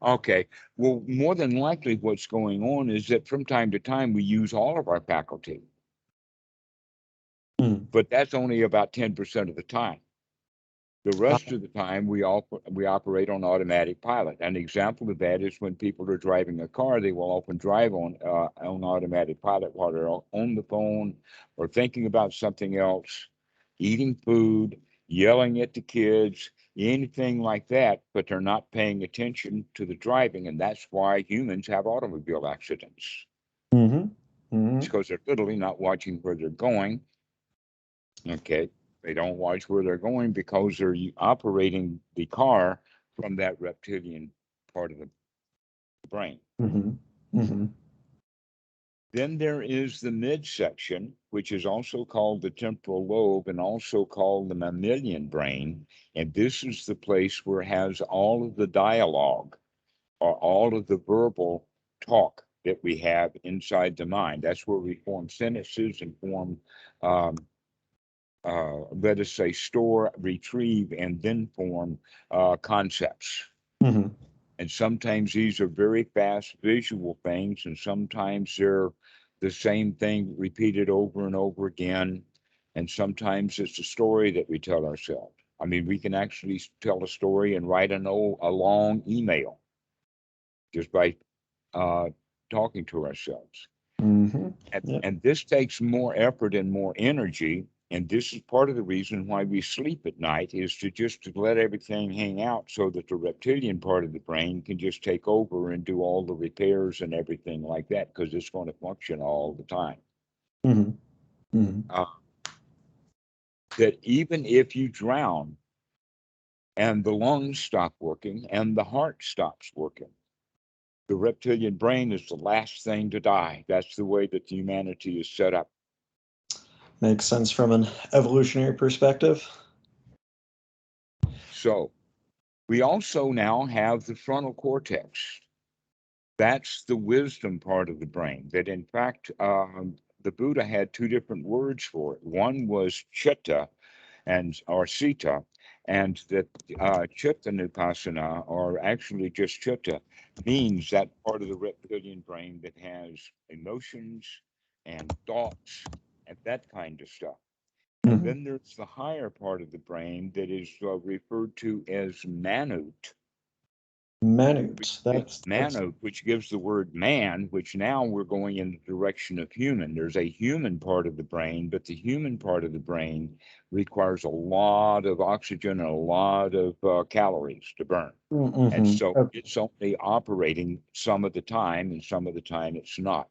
Okay, well, more than likely, what's going on is that from time to time we use all of our faculty,
Mm.
but that's only about 10% of the time. The
Uh,
rest of the time, we operate on automatic pilot. An example of that is when people are driving a car, they will often drive on automatic pilot while they're on the phone or thinking about something else, eating food, yelling at the kids, anything like that, but they're not paying attention to the driving, and that's why humans have automobile accidents.
mm-hmm.
It's
Mm-hmm.
because they're literally not watching where they're going. Okay. They don't watch where they're going because they're operating the car from that reptilian part of the brain.
Mm-hmm. Mm-hmm.
Then there is the midsection, which is also called the temporal lobe and also called the mammalian brain. And this is the place where it has all of the dialogue, or all of the verbal talk that we have inside the mind. That's where we form sentences and form um, let us say, store, retrieve, and then form concepts.
Mm-hmm.
And sometimes these are very fast visual things, and sometimes they're the same thing repeated over and over again. And sometimes it's a story that we tell ourselves. I mean, we can actually tell a story and write a long email just by uh, talking to ourselves.
Mm-hmm.
And,
Yep.
and this takes more effort and more energy. And this is part of the reason why we sleep at night, is to let everything hang out so that the reptilian part of the brain can just take over and do all the repairs and everything like that, because it's going to function all the time.
Mm-hmm. Mm-hmm.
Uh, that even if you drown and the lungs stop working and the heart stops working, the reptilian brain is the last thing to die. That's the way that humanity is set up.
Makes sense from an evolutionary perspective.
So we also now have the frontal cortex. That's the wisdom part of the brain. That, in fact, the Buddha had two different words for it. One was chitta, and or sita, and that chitta nupassana, or actually just chitta, means that part of the reptilian brain that has emotions and thoughts and that kind of stuff. And
Mm-hmm.
then there's the higher part of the brain that is referred to as manut,
Manute. That's
Mano, which gives the word man, which now we're going in the direction of human. There's a human part of the brain, but the human part of the brain requires a lot of oxygen and a lot of calories to burn. And
mm-hmm.
so it's only operating some of the time, and some of the time it's not.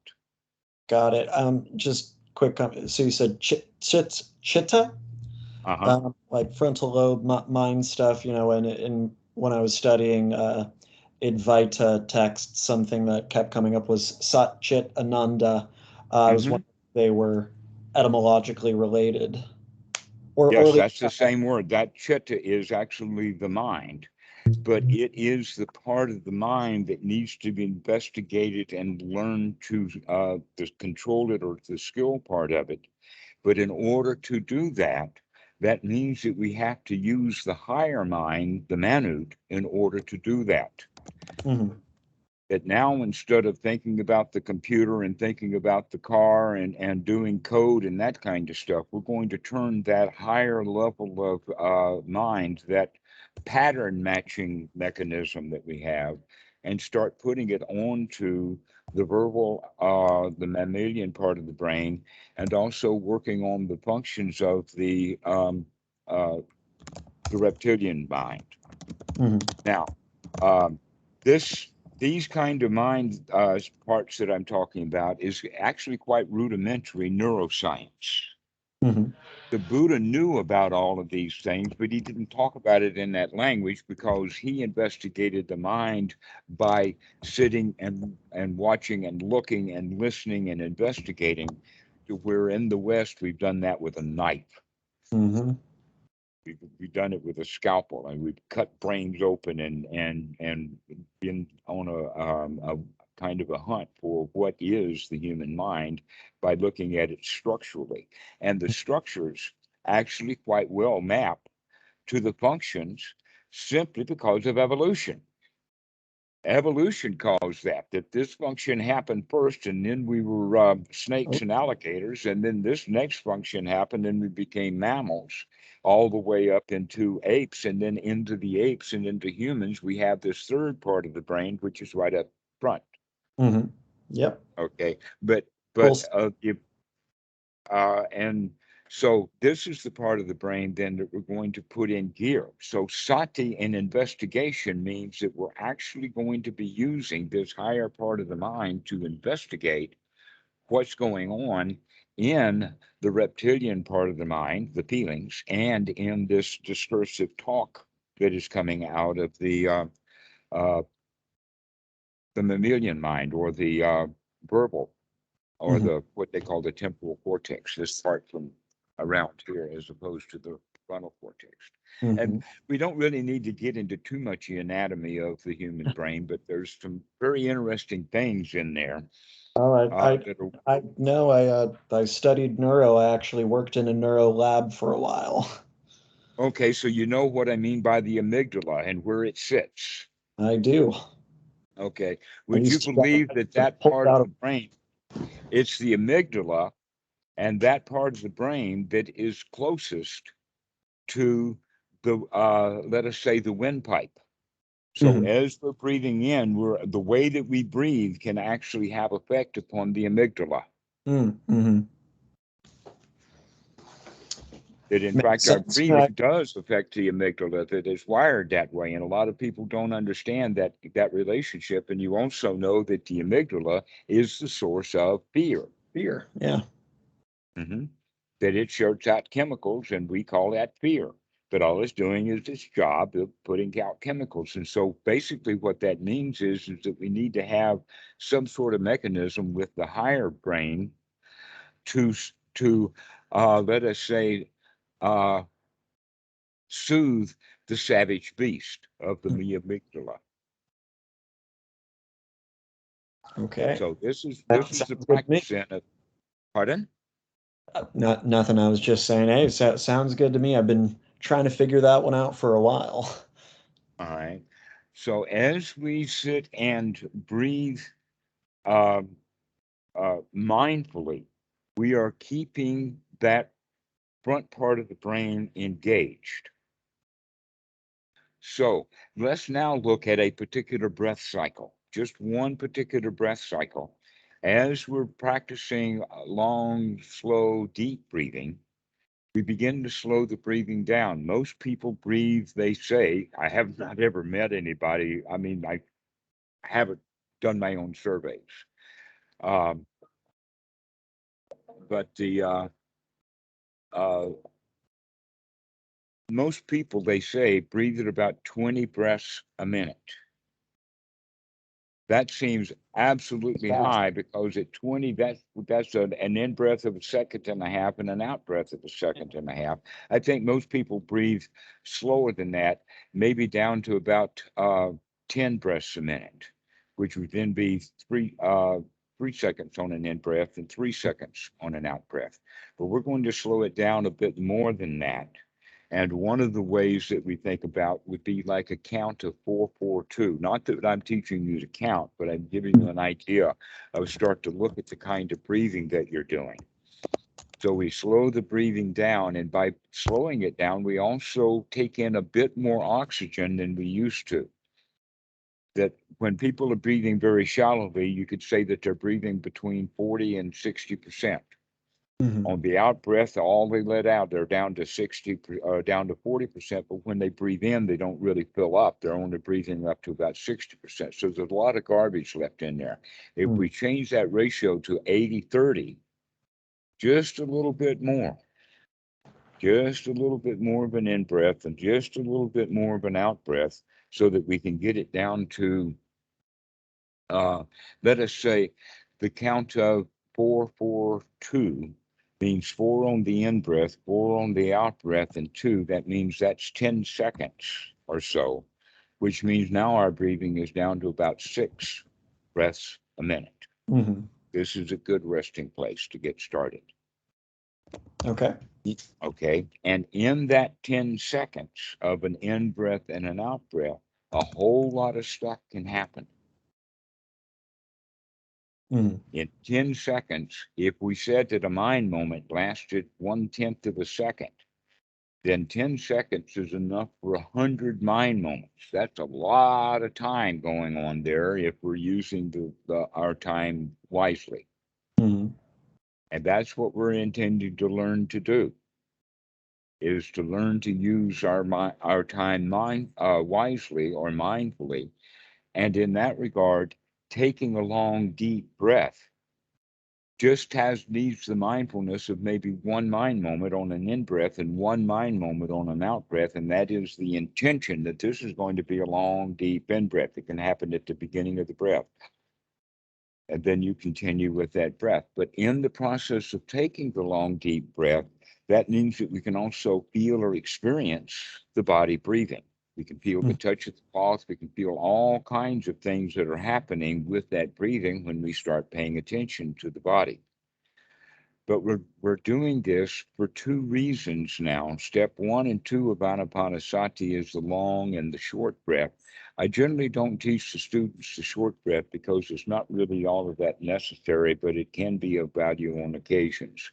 Got it. Just quick comment. So you said chitta,
Uh huh.
like frontal lobe mind stuff, and when I was studying Advaita text, something that kept coming up was Sat Chit Ananda. I was
Hmm.
wondering if they were etymologically related, or
Yes,
at least,
that's the same word. That chitta is actually the mind, but it is the part of the mind that needs to be investigated and learned to control it, or the skill part of it. But in order to do that, that means that we have to use the higher mind, the manut, in order to do that.
Mhm.
That now, instead of thinking about the computer and thinking about the car and doing code and that kind of stuff, we're going to turn that higher level of mind, that pattern matching mechanism that we have, and start putting it onto the verbal, the mammalian part of the brain, and also working on the functions of uh, the reptilian mind.
Hmm.
Now, um, this these kind of mind parts that I'm talking about is actually quite rudimentary neuroscience.
Hmm.
The Buddha knew about all of these things, but he didn't talk about it in that language because he investigated the mind by sitting and watching and looking and listening and investigating. To where in the West we've done that with a knife.
Hmm.
We've done it with a scalpel, and we've cut brains open and been on a kind of a hunt for what is the human mind by looking at it structurally. And the structures actually quite well map to the functions simply because of evolution. Evolution caused that this function happened first, and then we were snakes and alligators, and then this next function happened, and we became mammals, all the way up into apes, and then into the apes and into humans. We have this third part of the brain, which is right up front.
Hmm. Yep.
Okay, but but
Wholesome.
and so this is the part of the brain then that we're going to put in gear. So sati in investigation means that we're actually going to be using this higher part of the mind to investigate what's going on in the reptilian part of the mind, the feelings, and in this discursive talk that is coming out of uh, the mammalian mind, or the verbal, or
Hmm.
the what they call the temporal cortex, this part from around here as opposed to the frontal cortex. And
Hmm.
we don't really need to get into too much the anatomy of the human brain, but there's some very interesting things in there
Oh,
that are
I know. I studied neuro. I actually worked in a neuro lab for a while.
okay. So you know what I mean by the amygdala and where it sits.
I do.
Okay.
I
Would you
used to,
believe
I
that
used to
that
pull it
part of
out
the
of.
brain, it's the amygdala and that part of the brain that is closest to the let us say the windpipe. So
Mhm.
as we're breathing in, the way that we breathe can actually have effect upon the amygdala.
Mm-hmm.
That in
Makes
fact our
sense. Yeah.
breathing does affect the amygdala, that is wired that way. And a lot of people don't understand that relationship. And you also know that the amygdala is the source of fear.
Fear. Yeah.
Mhm. That it shoots out chemicals, and we call that fear. But all it's doing is its job of putting out chemicals. And so basically what that means is that we need to have some sort of mechanism with the higher brain to let us say uh, soothe the savage beast of the
Mm.
amygdala.
Okay.
So
That
this is the
sounds good to me.
practice in it. Pardon?
Not nothing. I was just saying. Hey, sounds good to me. I've been trying to figure that one out for a while.
All right. So as we sit and breathe um, mindfully, we are keeping that front part of the brain engaged. So let's now look at a particular breath cycle, just one particular breath cycle. As we're practicing long, slow, deep breathing, we begin to slow the breathing down. Most people breathe, they say, I have not ever met anybody. I mean, I haven't done my own surveys. Um, but uh, most people, they say, breathe at about 20 breaths a minute. That seems absolutely
Fast.
high because at 20, that's an in breath of a second and a half and an out breath of a second and a half. I think most people breathe slower than that, maybe down to about 10 breaths a minute, which would then be 3 seconds on an in breath and 3 seconds on an out breath. But we're going to slow it down a bit more than that. And one of the ways that we think about would be like a count of 442. Not that I'm teaching you to count, but I'm giving you an idea of start to look at the kind of breathing that you're doing. So we slow the breathing down, and by slowing it down, we also take in a bit more oxygen than we used to. that when people are breathing very shallowly, you could say that they're breathing between 40 and 60%.
Mm-hmm.
On the out breath, all they let out, they're down to down to 40%. But when they breathe in, they don't really fill up. They're only breathing up to about 60%. So there's a lot of garbage left in there. If we change that ratio to 80-30, just a little bit more, just a little bit more of an in breath and just a little bit more of an out breath, so that we can get it down to, let us say, the count of 4-4-2 means 4 on the in breath, 4 on the out breath, and 2. That means that's 10 seconds or so, which means now our breathing is down to about 6 breaths a minute.
Mm-hmm.
This is a good resting place to get started.
Okay.
Okay. And in that 10 seconds of an in breath and an out breath, a whole lot of stuff can happen.
Mm-hmm.
In 10 seconds, if we said that a mind moment lasted 1/10 of a second, then 10 seconds is enough for 100 mind moments. That's a lot of time going on there if we're using our time wisely.
Mm-hmm.
And that's what we're intending to learn to do, is to learn to use our time wisely or mindfully. And in that regard, taking a long, deep breath just needs the mindfulness of maybe one mind moment on an in breath and one mind moment on an out breath. And that is the intention that this is going to be a long, deep in breath. It can happen at the beginning of the breath. And then you continue with that breath. But in the process of taking the long, deep breath, that means that we can also feel or experience the body breathing. We can feel the touch of the cloth. We can feel all kinds of things that are happening with that breathing when we start paying attention to the body. But we're doing this for 2 reasons now. Step 1 and 2 of Anapanasati is the long and the short breath. I generally don't teach the students the short breath because it's not really all of that necessary, but it can be of value on occasions.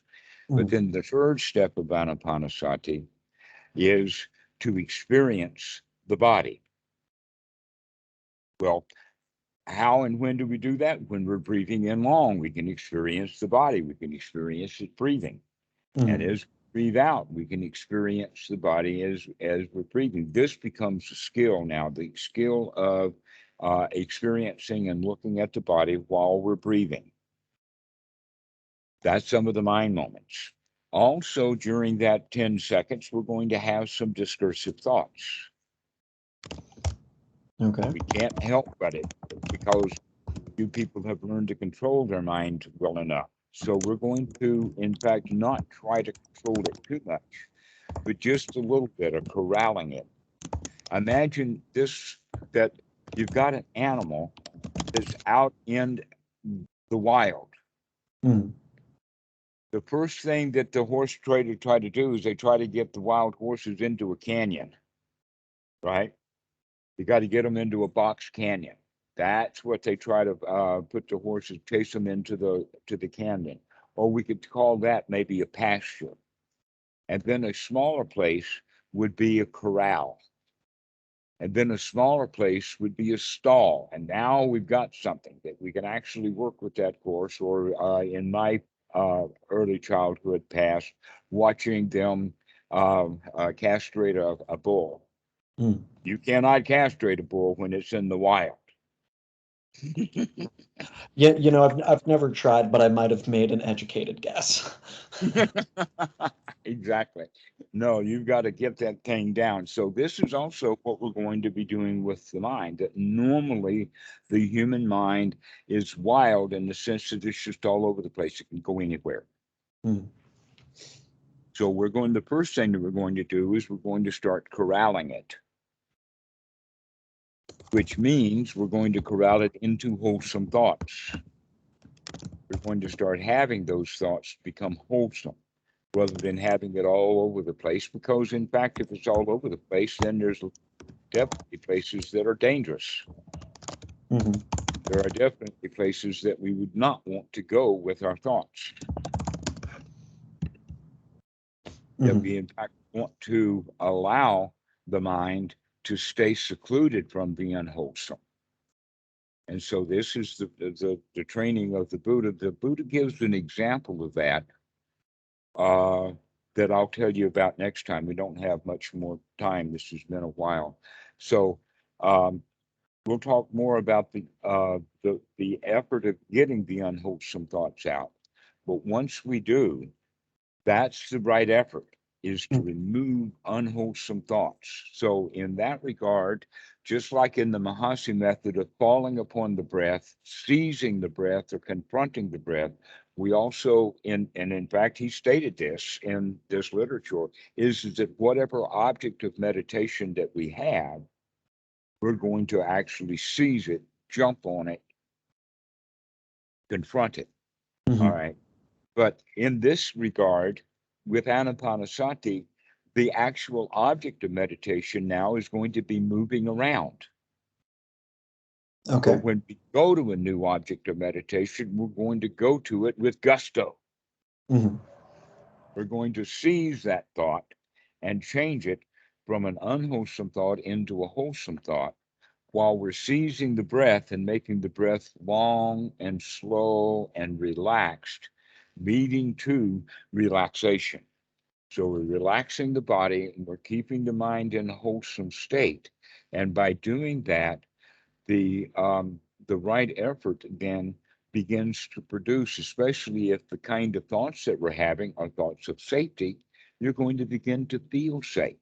But then the third step of Anapanasati is to experience the body. Well, how and when do we do that? When we're breathing in long, we can experience the body. We can experience it breathing. And as we breathe out, we can experience the body as we're breathing. This becomes a skill now, the skill of experiencing and looking at the body while we're breathing. That's some of the mind moments. Also, during that 10 seconds, we're going to have some discursive thoughts.
Okay.
We can't help but it, because you people have learned to control their mind well enough. So we're going to, in fact, not try to control it too much, but just a little bit of corralling it. Imagine this, that you've got an animal that's out in the wild.
Mm-hmm.
The first thing that the horse trader try to do is they try to get the wild horses into a canyon, right? You got to get them into a box canyon. That's what they try to put the horses, chase them into the canyon. Or we could call that maybe a pasture. And then a smaller place would be a corral. And then a smaller place would be a stall. And now we've got something that we can actually work with that course. Or in my early childhood past, watching them castrate a bull.
Mm.
You cannot castrate a bull when it's in the wild.
Yeah, I've never tried, but I might have made an educated guess.
Exactly. No, you've got to get that thing down. So this is also what we're going to be doing with the mind, that normally the human mind is wild in the sense that it's just all over the place. It can go anywhere.
Mm.
So the first thing that we're going to do is we're going to start corralling it, which means we're going to corral it into wholesome thoughts. We're going to start having those thoughts become wholesome, rather than having it all over the place. Because, in fact, if it's all over the place, then there's definitely places that are dangerous.
Mm-hmm.
There are definitely places that we would not want to go with our thoughts. That
Mm-hmm.
we, in fact, want to allow the mind to stay secluded from the unwholesome. And so this is the training of the Buddha. The Buddha gives an example of that uh, that I'll tell you about next time. We don't have much more time. This has been a while. So um, we'll talk more about the effort of getting the unwholesome thoughts out. But once we do, that's the right effort, is to remove unwholesome thoughts. So in that regard, just like in the Mahasi Method of falling upon the breath, seizing the breath, or confronting the breath, we also, and in fact, he stated this in this literature, is that whatever object of meditation that we have, we're going to actually seize it, jump on it, confront it. All right. But in this regard, with anapanasati, the actual object of meditation now is going to be moving around. But
Okay.
when we go to a new object of meditation, we're going to go to it with gusto.
Mm-hmm.
We're going to seize that thought and change it from an unwholesome thought into a wholesome thought, while we're seizing the breath and making the breath long and slow and relaxed, leading to relaxation. So we're relaxing the body and we're keeping the mind in a wholesome state. And by doing that, the right effort then begins to produce, especially if the kind of thoughts that we're having are thoughts of safety, you're going to begin to feel safe.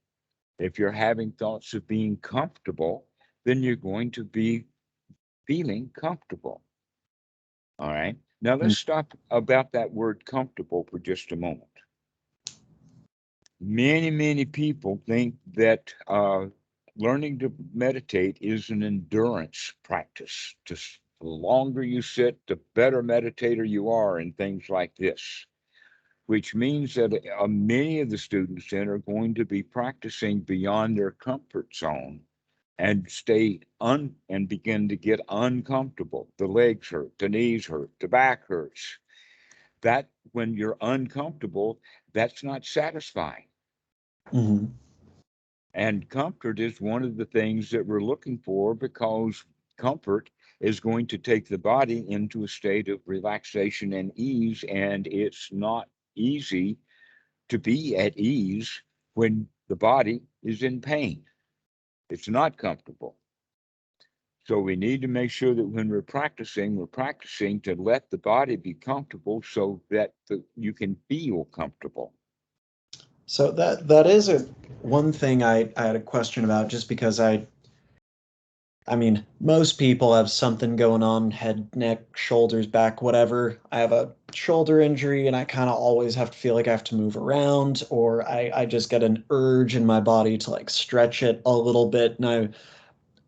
If you're having thoughts of being comfortable, then you're going to be feeling comfortable. All right. Now let's stop about that word comfortable for just a moment. Many people think that learning to meditate is an endurance practice. Just the longer you sit, the better meditator you are, and things like this, which means that many of the students then are going to be practicing beyond their comfort zone and and begin to get uncomfortable. The legs hurt, the knees hurt, the back hurts. That when you're uncomfortable, that's not satisfying.
Mm-hmm.
And comfort is one of the things that we're looking for, because comfort is going to take the body into a state of relaxation and ease. And it's not easy to be at ease when the body is in pain. It's not comfortable. So we need to make sure that when we're practicing to let the body be comfortable so that you can feel comfortable.
So that is a one thing I had a question about, just because I mean, most people have something going on, head, neck, shoulders, back, whatever. I have a shoulder injury and I kind of always have to feel like I have to move around, or I just get an urge in my body to like stretch it a little bit. And I'm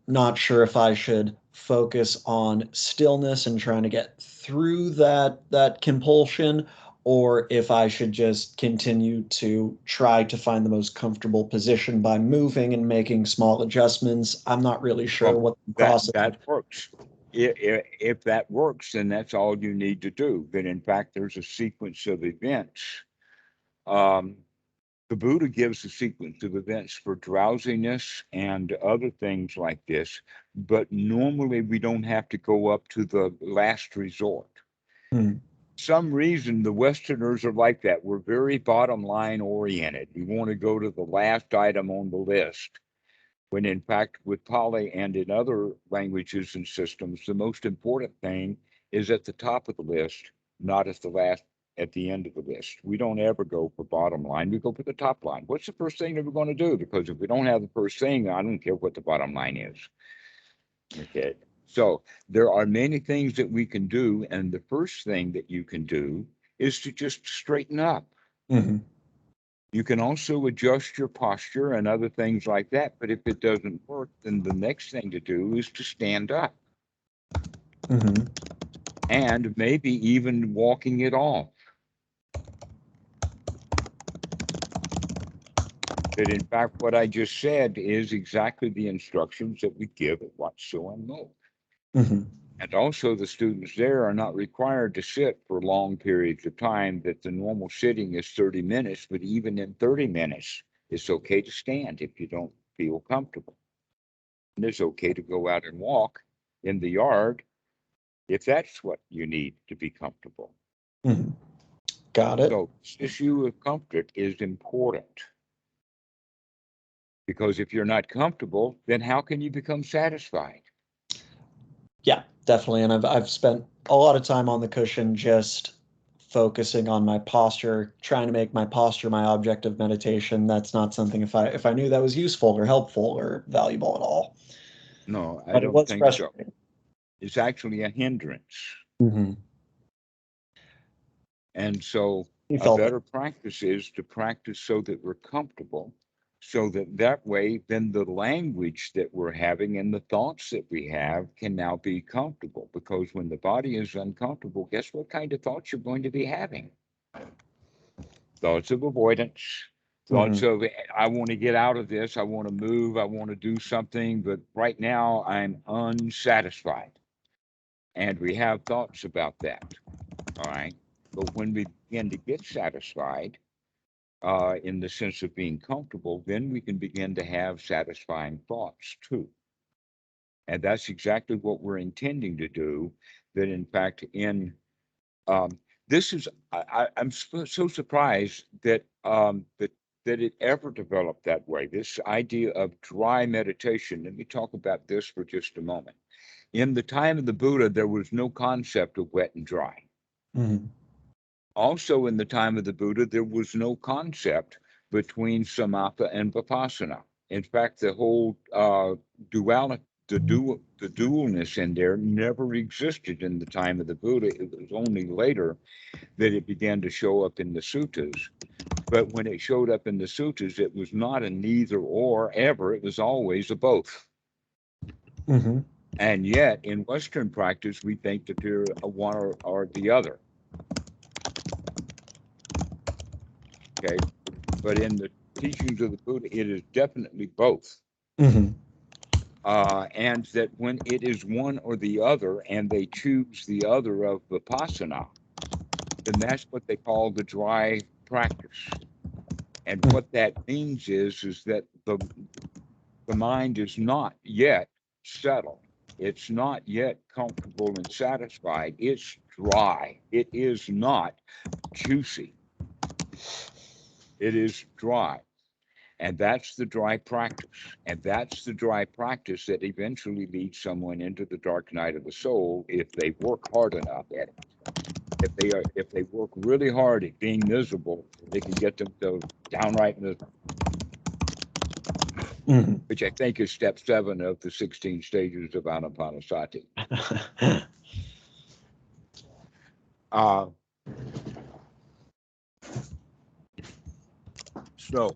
not sure if I should focus on stillness and trying to get through that compulsion, or if I should just continue to try to find the most comfortable position by moving and making small adjustments. I'm not really sure
Well,
what the
that
process.
that works. If that works, then that's all you need to do. Then, in fact, there's a sequence of events. Um, the Buddha gives a sequence of events for drowsiness and other things like this, but normally we don't have to go up to the last resort.
Hmm.
Some reason the Westerners are like that. We're very bottom line oriented. We want to go to the last item on the list, when in fact, with Pali and in other languages and systems, the most important thing is at the top of the list, not at the end of the list. We don't ever go for bottom line. We go for the top line. What's the first thing that we're going to do? Because if we don't have the first thing, I don't care what the bottom line is. Okay. So there are many things that we can do. And the first thing that you can do is to just straighten up.
Hmm.
You can also adjust your posture and other things like that. But if it doesn't work, then the next thing to do is to stand up,
Hmm.
and maybe even walking it off. That in fact, what I just said is exactly the instructions that we give at Watch So Unmove.
Hmm.
And also, the students there are not required to sit for long periods of time, that the normal sitting is 30 minutes, but even in 30 minutes, it's okay to stand if you don't feel comfortable. And it's okay to go out and walk in the yard if that's what you need to be comfortable.
Mhm. Got it.
So this issue of comfort is important, because if you're not comfortable, then how can you become satisfied?
Yeah, definitely. And I've spent a lot of time on the cushion just focusing on my posture, trying to make my posture my object of meditation. That's not something if I knew that was useful or helpful or valuable at all.
No, I
But it
don't
was
think so.
frustrating.
It's actually a hindrance.
Hmm.
And so
You
a
felt it.
better practice is to practice so that we're comfortable, so that that way, then the language that we're having and the thoughts that we have can now be comfortable. Because when the body is uncomfortable, guess what kind of thoughts you're going to be having? Thoughts of avoidance, thoughts
Hmm.
of, I want to get out of this, I want to move, I want to do something, but right now I'm unsatisfied. And we have thoughts about that. All right. But when we begin to get satisfied, in the sense of being comfortable, then we can begin to have satisfying thoughts too. And that's exactly what we're intending to do. That in fact, in um, this is, I'm so surprised that that it ever developed that way. This idea of dry meditation. Let me talk about this for just a moment. In the time of the Buddha, there was no concept of wet and dry.
Hmm.
Also, in the time of the Buddha, there was no concept between samatha and vipassana. In fact, the whole duality, the dualness in there never existed in the time of the Buddha. It was only later that it began to show up in the suttas. But when it showed up in the suttas, it was not a neither or ever. It was always a both.
Hmm.
And yet, in Western practice, we think that they're a one or the other. Okay. But in the teachings of the Buddha, it is definitely both.
Hmm.
And that when it is one or the other, and they choose the other of Vipassana, then that's what they call the dry practice. And what that means is that the mind is not yet settled. It's not yet comfortable and satisfied. It's dry. It is not juicy. It is dry. And that's the dry practice. And that's the dry practice that eventually leads someone into the dark night of the soul if they work hard enough at it. If they work really hard at being miserable, they can get themselves downright miserable,
Hmm.
which I think is step 7 of the 16 stages of Anapanasati. Uh, so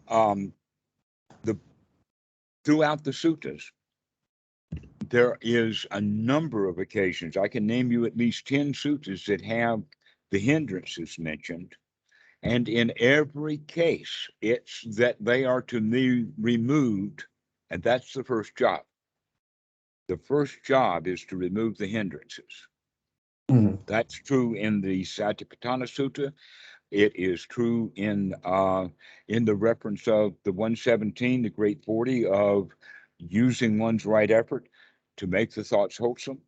um, the throughout the suttas, there is a number of occasions. I can name you at least 10 suttas that have the hindrances mentioned. And in every case, it's that they are to be removed. And that's the first job. The first job is to remove the hindrances.
Hmm.
That's true in the Satipatthana Sutta. It is true in the reference of the 117, the Great 40, of using one's right effort to make the thoughts wholesome.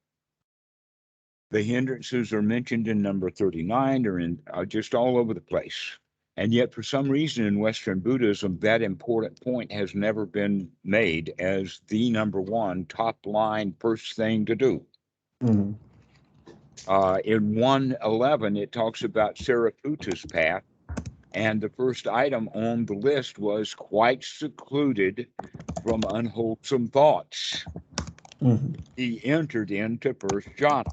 The hindrances are mentioned in number 39 or in just all over the place. And yet, for some reason in Western Buddhism, that important point has never been made as the number one top line first thing to do.
Hmm.
In 111, it talks about Sariputta's path. And the first item on the list was quite secluded from unwholesome thoughts.
Hmm.
He entered into first jhana.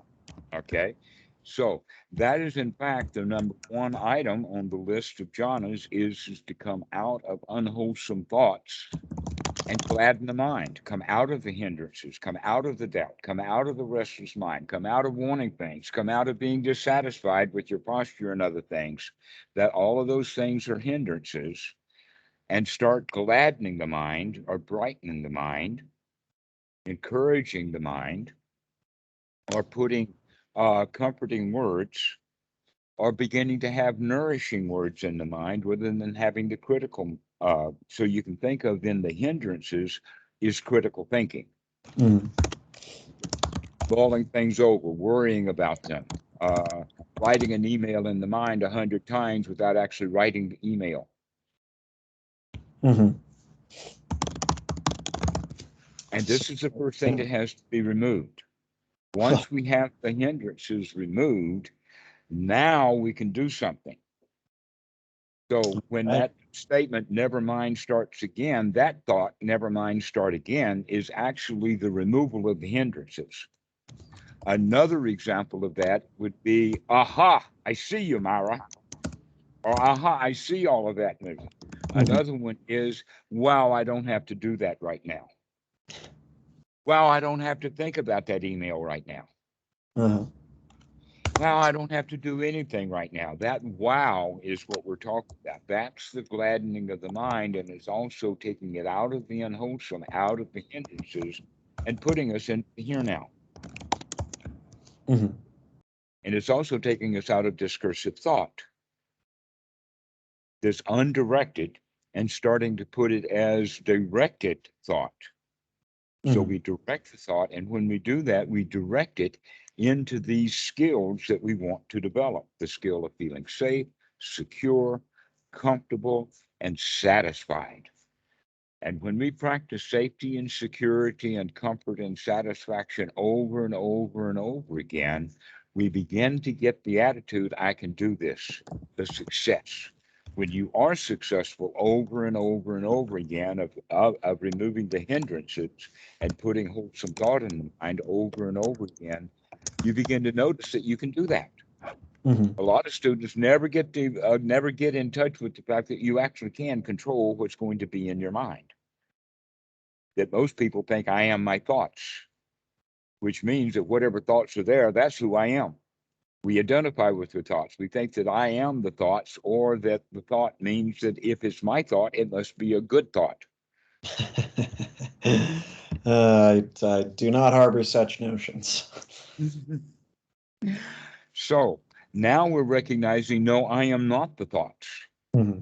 Okay. So that is in fact the number one item on the list of jhanas is to come out of unwholesome thoughts and gladden the mind, come out of the hindrances, come out of the doubt, come out of the restless mind, come out of wanting things, come out of being dissatisfied with your posture and other things, that all of those things are hindrances, and start gladdening the mind or brightening the mind, encouraging the mind, or putting comforting words, or beginning to have nourishing words in the mind rather than having the critical. So you can think of then the hindrances is critical thinking.
Hmm.
mulling things over, worrying about them, writing an email in the mind 100 times without actually writing the email.
Mm-hmm.
And
So,
this is the first thing that has to be removed. Once we have the hindrances removed, now we can do something. So when
right.
that statement, never mind, starts again, that thought, never mind, start again, is actually the removal of the hindrances. Another example of that would be, aha, I see you, Myra. Or, aha, I see all of that movie.
Mm-hmm.
Another one is, wow, I don't have to do that right now. Wow, I don't have to think about that email right now.
Uh-huh.
Wow, I don't have to do anything right now. That wow is what we're talking about. That's the gladdening of the mind, and it's also taking it out of the unwholesome, out of the hindrances, and putting us in the here now.
Mm-hmm.
And it's also taking us out of discursive thought, this undirected, and starting to put it as directed thought. So
Mm-hmm.
we direct the thought, and when we do that, we direct it into these skills that we want to develop, the skill of feeling safe, secure, comfortable, and satisfied. And when we practice safety and security and comfort and satisfaction over and over and over again, we begin to get the attitude, I can do this, the success. When you are successful over and over and over again of removing the hindrances and putting wholesome thought in the mind over and over again, you begin to notice that you can do that.
Mm-hmm.
A lot of students never get in touch with the fact that you actually can control what's going to be in your mind. That most people think I am my thoughts, which means that whatever thoughts are there, that's who I am. We identify with the thoughts. We think that I am the thoughts, or that the thought means that if it's my thought, it must be a good thought.
I do not harbor such notions.
So now we're recognizing, no, I am not the thoughts.
Mm-hmm.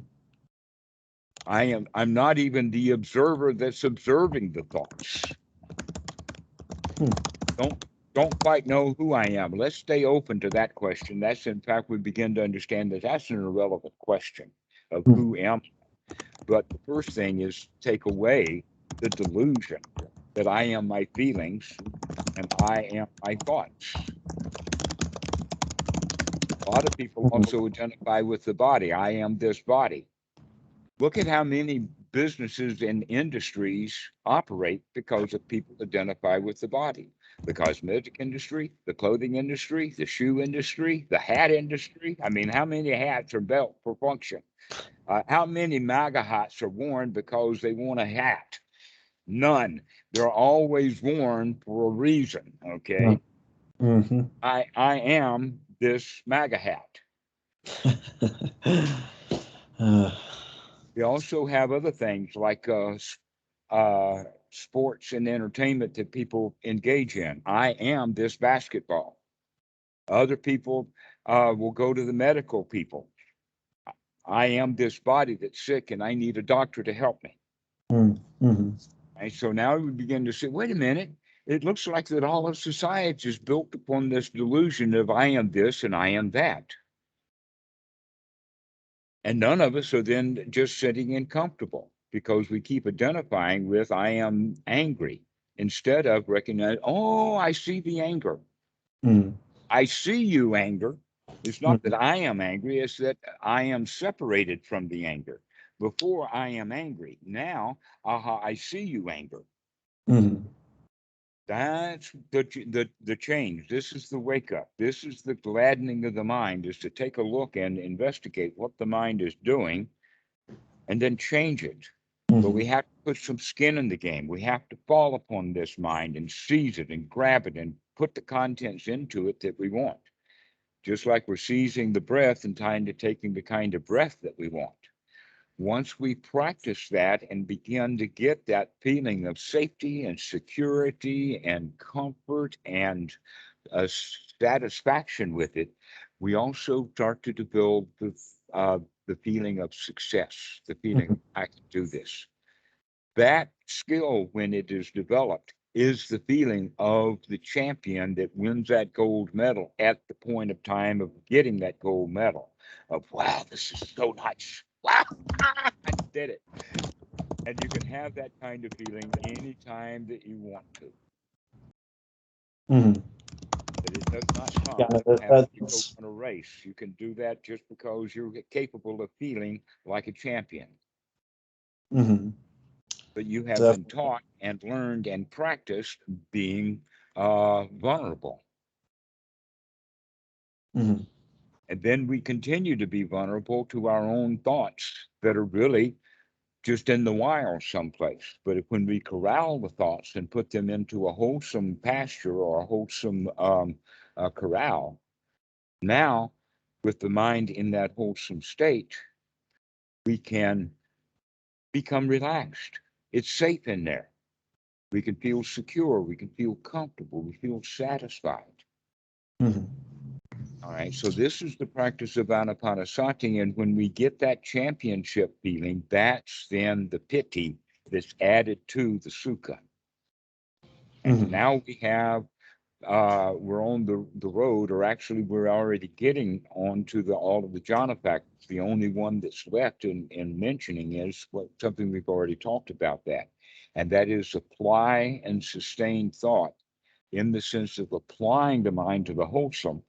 I'm not even the observer that's observing the thoughts.
Hmm.
Don't don't quite know who I am. Let's stay open to that question. That's, in fact, we begin to understand that that's an irrelevant question of
Hmm.
who am I. But the first thing is take away the delusion that I am my feelings and I am my thoughts. A lot of people
Mhm.
also identify with the body. I am this body. Look at how many businesses and industries operate because of people identify with the body. The cosmetic industry, the clothing industry, the shoe industry, the hat industry. I mean, how many hats are built for function? How many MAGA hats are worn because they want a hat? None. They're always worn for a reason. Okay.
Mm-hmm.
I am this MAGA hat.
uh,
We also have other things like uh, sports and entertainment that people engage in. I am this basketball. Other people will go to the medical people. I am this body that's sick and I need a doctor to help me.
mm-hmm.
And so now we begin to say, wait a minute, it looks like that all of society is built upon this delusion of I am this and I am that. And none of us are then just sitting and comfortable because we keep identifying with I am angry instead of recognizing, oh, I see the anger.
Mm-hmm.
I see you, anger. It's not that I am angry, it's that I am separated from the anger. Before I am angry. Now, aha, I see you, anger.
Mm-hmm.
That's the change. This is the wake up. This is the gladdening of the mind, is to take a look and investigate what the mind is doing and then change it. But
Mm-hmm.
we have to put some skin in the game. We have to fall upon this mind and seize it and grab it and put the contents into it that we want. Just like we're seizing the breath and trying to taking the kind of breath that we want. Once we practice that and begin to get that feeling of safety and security and comfort and a satisfaction with it, we also start to develop the feeling of success, the feeling
Mm-hmm.
I can do this. That skill, when it is developed, is the feeling of the champion that wins that gold medal at the point of time of getting that gold medal. Of, wow, this is so nice. Wow, I did it. And you can have that kind of feeling anytime that you want to.
Mhm.
But it does not
Yeah,
come
no,
from having to go
that's,
on a race. You can do that just because you're capable of feeling like a champion.
mhm,
But you have been
definitely.
taught and learned and practiced being vulnerable.
Mhm,
And then we continue to be vulnerable to our own thoughts that are really just in the wild someplace. But if, when we corral the thoughts and put them into a wholesome pasture or a wholesome corral, now with the mind in that wholesome state, we can become relaxed. It's safe in there. We can feel secure. We can feel comfortable. We feel satisfied.
mhm,
All right. So this is the practice of anapanasati. And when we get that championship feeling, that's then the piti that's added to the sukha. And
mhm,
now we have we're on the road, or actually we're already getting onto the all of the jhana factors. The only one that's left in mentioning is something we've already talked about, that, and that is apply and sustain thought, in the sense of applying the mind to the wholesome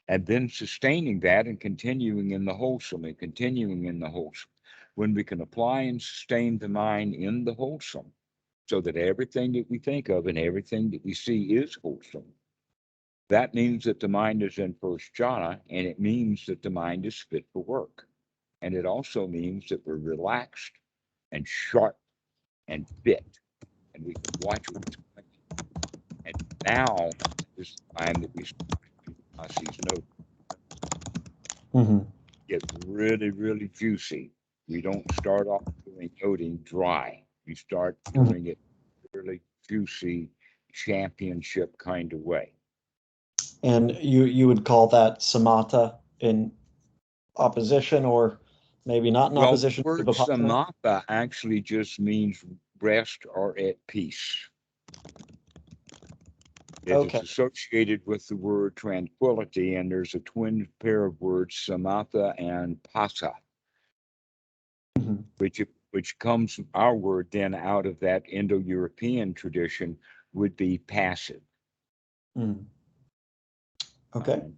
and then sustaining that and continuing in the wholesome and continuing in the wholesome. When we can apply and sustain the mind in the wholesome, so that everything that we think of and everything that we see is wholesome, that means that the mind is in first jhana, and it means that the mind is fit for work. And it also means that we're relaxed and sharp and fit, and we can watch what's coming. And now is the time that we start Mahasi's note
mhm,
get really, really juicy. We don't start off doing noting dry. We start
mhm.
doing it really juicy, championship kind of way.
And you would call that samatha in opposition, or maybe not in
Well, the
opposition to
word
vipassana?
samatha actually just means rest or at peace. It is
Okay.
associated with the word tranquility, and there's a twin pair of words, samatha and passa,
Mhm,
which comes our word then out of that Indo-European tradition would be passive.
mhm.
All
Okay.
right.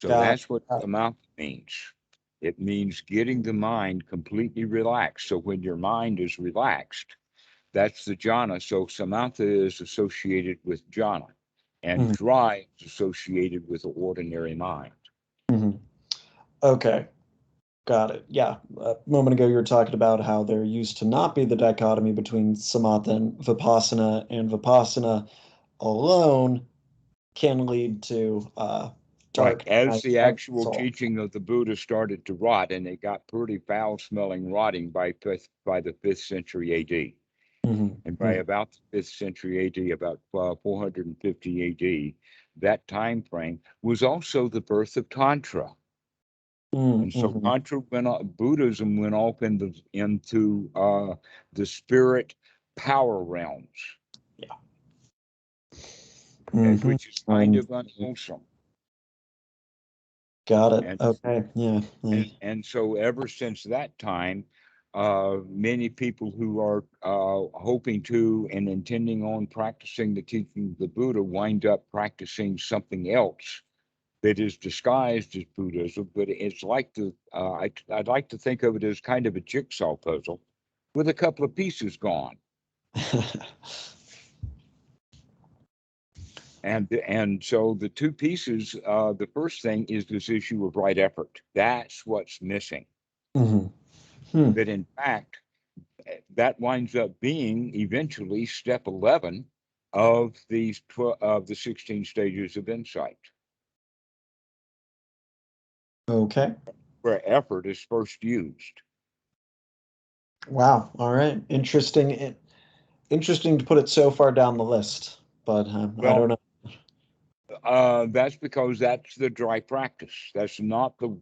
So
Got
that's what
got it.
samatha means. It means getting the mind completely relaxed. So when your mind is relaxed, that's the jhana. So samatha is associated with jhana, and
Mhm,
dry is associated with the ordinary mind.
mhm. Okay. Got it. Yeah. A moment ago, you were talking about how there used to not be the dichotomy between samatha and Vipassana alone can lead to
Right.
dark
As
night
the
of the
actual
soul.
teaching of the Buddha started to rot, and it got pretty foul smelling rotting by the 5th century AD.
Mhm,
And by
mhm,
about the 5th century AD, about 450 AD, that time frame was also the birth of Tantra.
mhm,
And so
mhm.
Tantra went off, Buddhism went off into the spirit power realms,
Yeah.
okay,
Mhm.
which is kind
And
of unwholesome.
got it.
And
Okay. Yeah. Yeah.
and so ever since that time, many people who are hoping to and intending on practicing the teaching of the Buddha wind up practicing something else that is disguised as Buddhism, but it's like I'd like to think of it as kind of a jigsaw puzzle with a couple of pieces gone. And so the two pieces, the first thing is this issue of right effort. That's what's missing.
Mhm. Hmm.
But in fact, that winds up being eventually step 11 of these of the 16 stages of insight,
Okay.
where effort is first used.
Wow. All right. Interesting. Interesting to put it so far down the list, but I don't
Well,
know.
that's because that's the dry practice. That's not the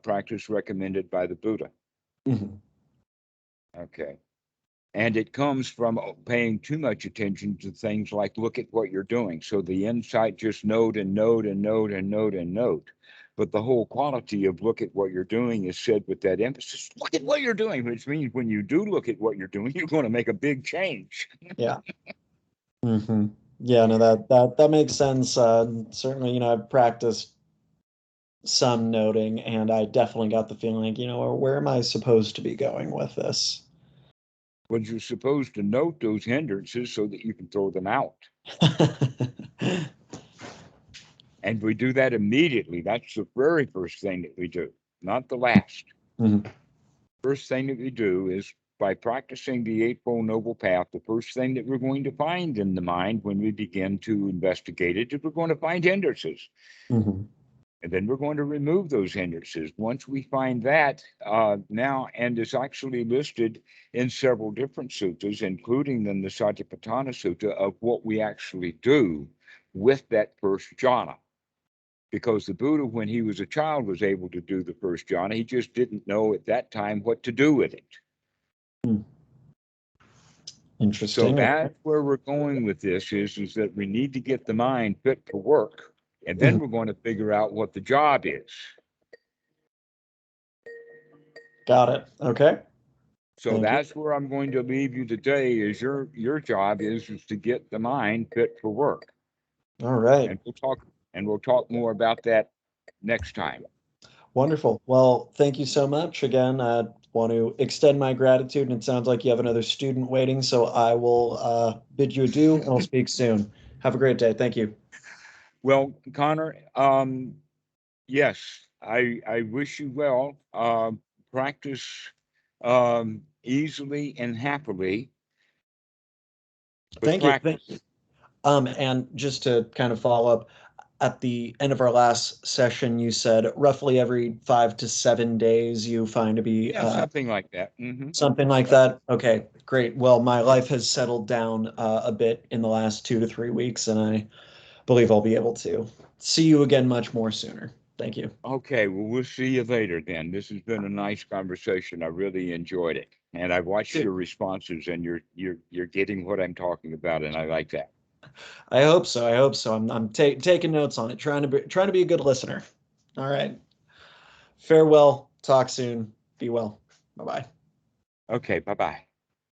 practice recommended by the Buddha.
Mhm.
Okay. And it comes from paying too much attention to things like look at what you're doing. So the insight just note and note and note and note and note. But the whole quality of look at what you're doing is said with that emphasis, look at what you're doing, which means when you do look at what you're doing, you're going to make a big change.
Yeah. Hmm. Yeah, no, that makes sense. Certainly, I've practiced some noting, and I definitely got the feeling like, where am I supposed to be going with this?
Well, you're supposed to note those hindrances so that you can throw them out. And we do that immediately. That's the very first thing that we do, not the last.
Mhm.
First thing that we do is by practicing the Eightfold Noble Path, the first thing that we're going to find in the mind when we begin to investigate it is we're going to find hindrances.
Mhm.
And then we're going to remove those hindrances. Once we find that now, and it's actually listed in several different suttas, including in the Satipatthana Sutta, of what we actually do with that first jhana. Because the Buddha, when he was a child, was able to do the first jhana. He just didn't know at that time what to do with it.
Hmm.
So
Interesting.
that's where we're going with this is that we need to get the mind fit for work. And then
Mhm.
we're going to figure out what the job is.
Got it. Okay.
So
Thank you.
that's where I'm going to leave you today is your job is to get the mind fit for work.
All right.
And we'll talk more about that next time.
Wonderful. Well, thank you so much. Again, I want to extend my gratitude, and it sounds like you have another student waiting, so I will bid you adieu, and we'll speak soon. Have a great day. Thank you.
Well, Conor, yes, I wish you well. Practice easily and happily, but
Thank you. Thank
practice.
you. And just to kind of follow up, at the end of our last session, you said roughly every 5 to 7 days you find to be
Yeah, something like that. Hmm.
something like
Yep.
that. Okay, great. Well, my life has settled down a bit in the last 2 to 3 weeks, and I believe I'll be able to see you again much more sooner. Thank you.
Okay, well, we'll see you later then. This has been a nice conversation. I really enjoyed it. And I've watched your responses and you're getting what I'm talking about, and I like that.
I hope so. I hope so. I'm taking notes on it, trying to be a good listener. All right. Farewell. Talk soon. Be well. Bye bye.
Okay, bye-bye.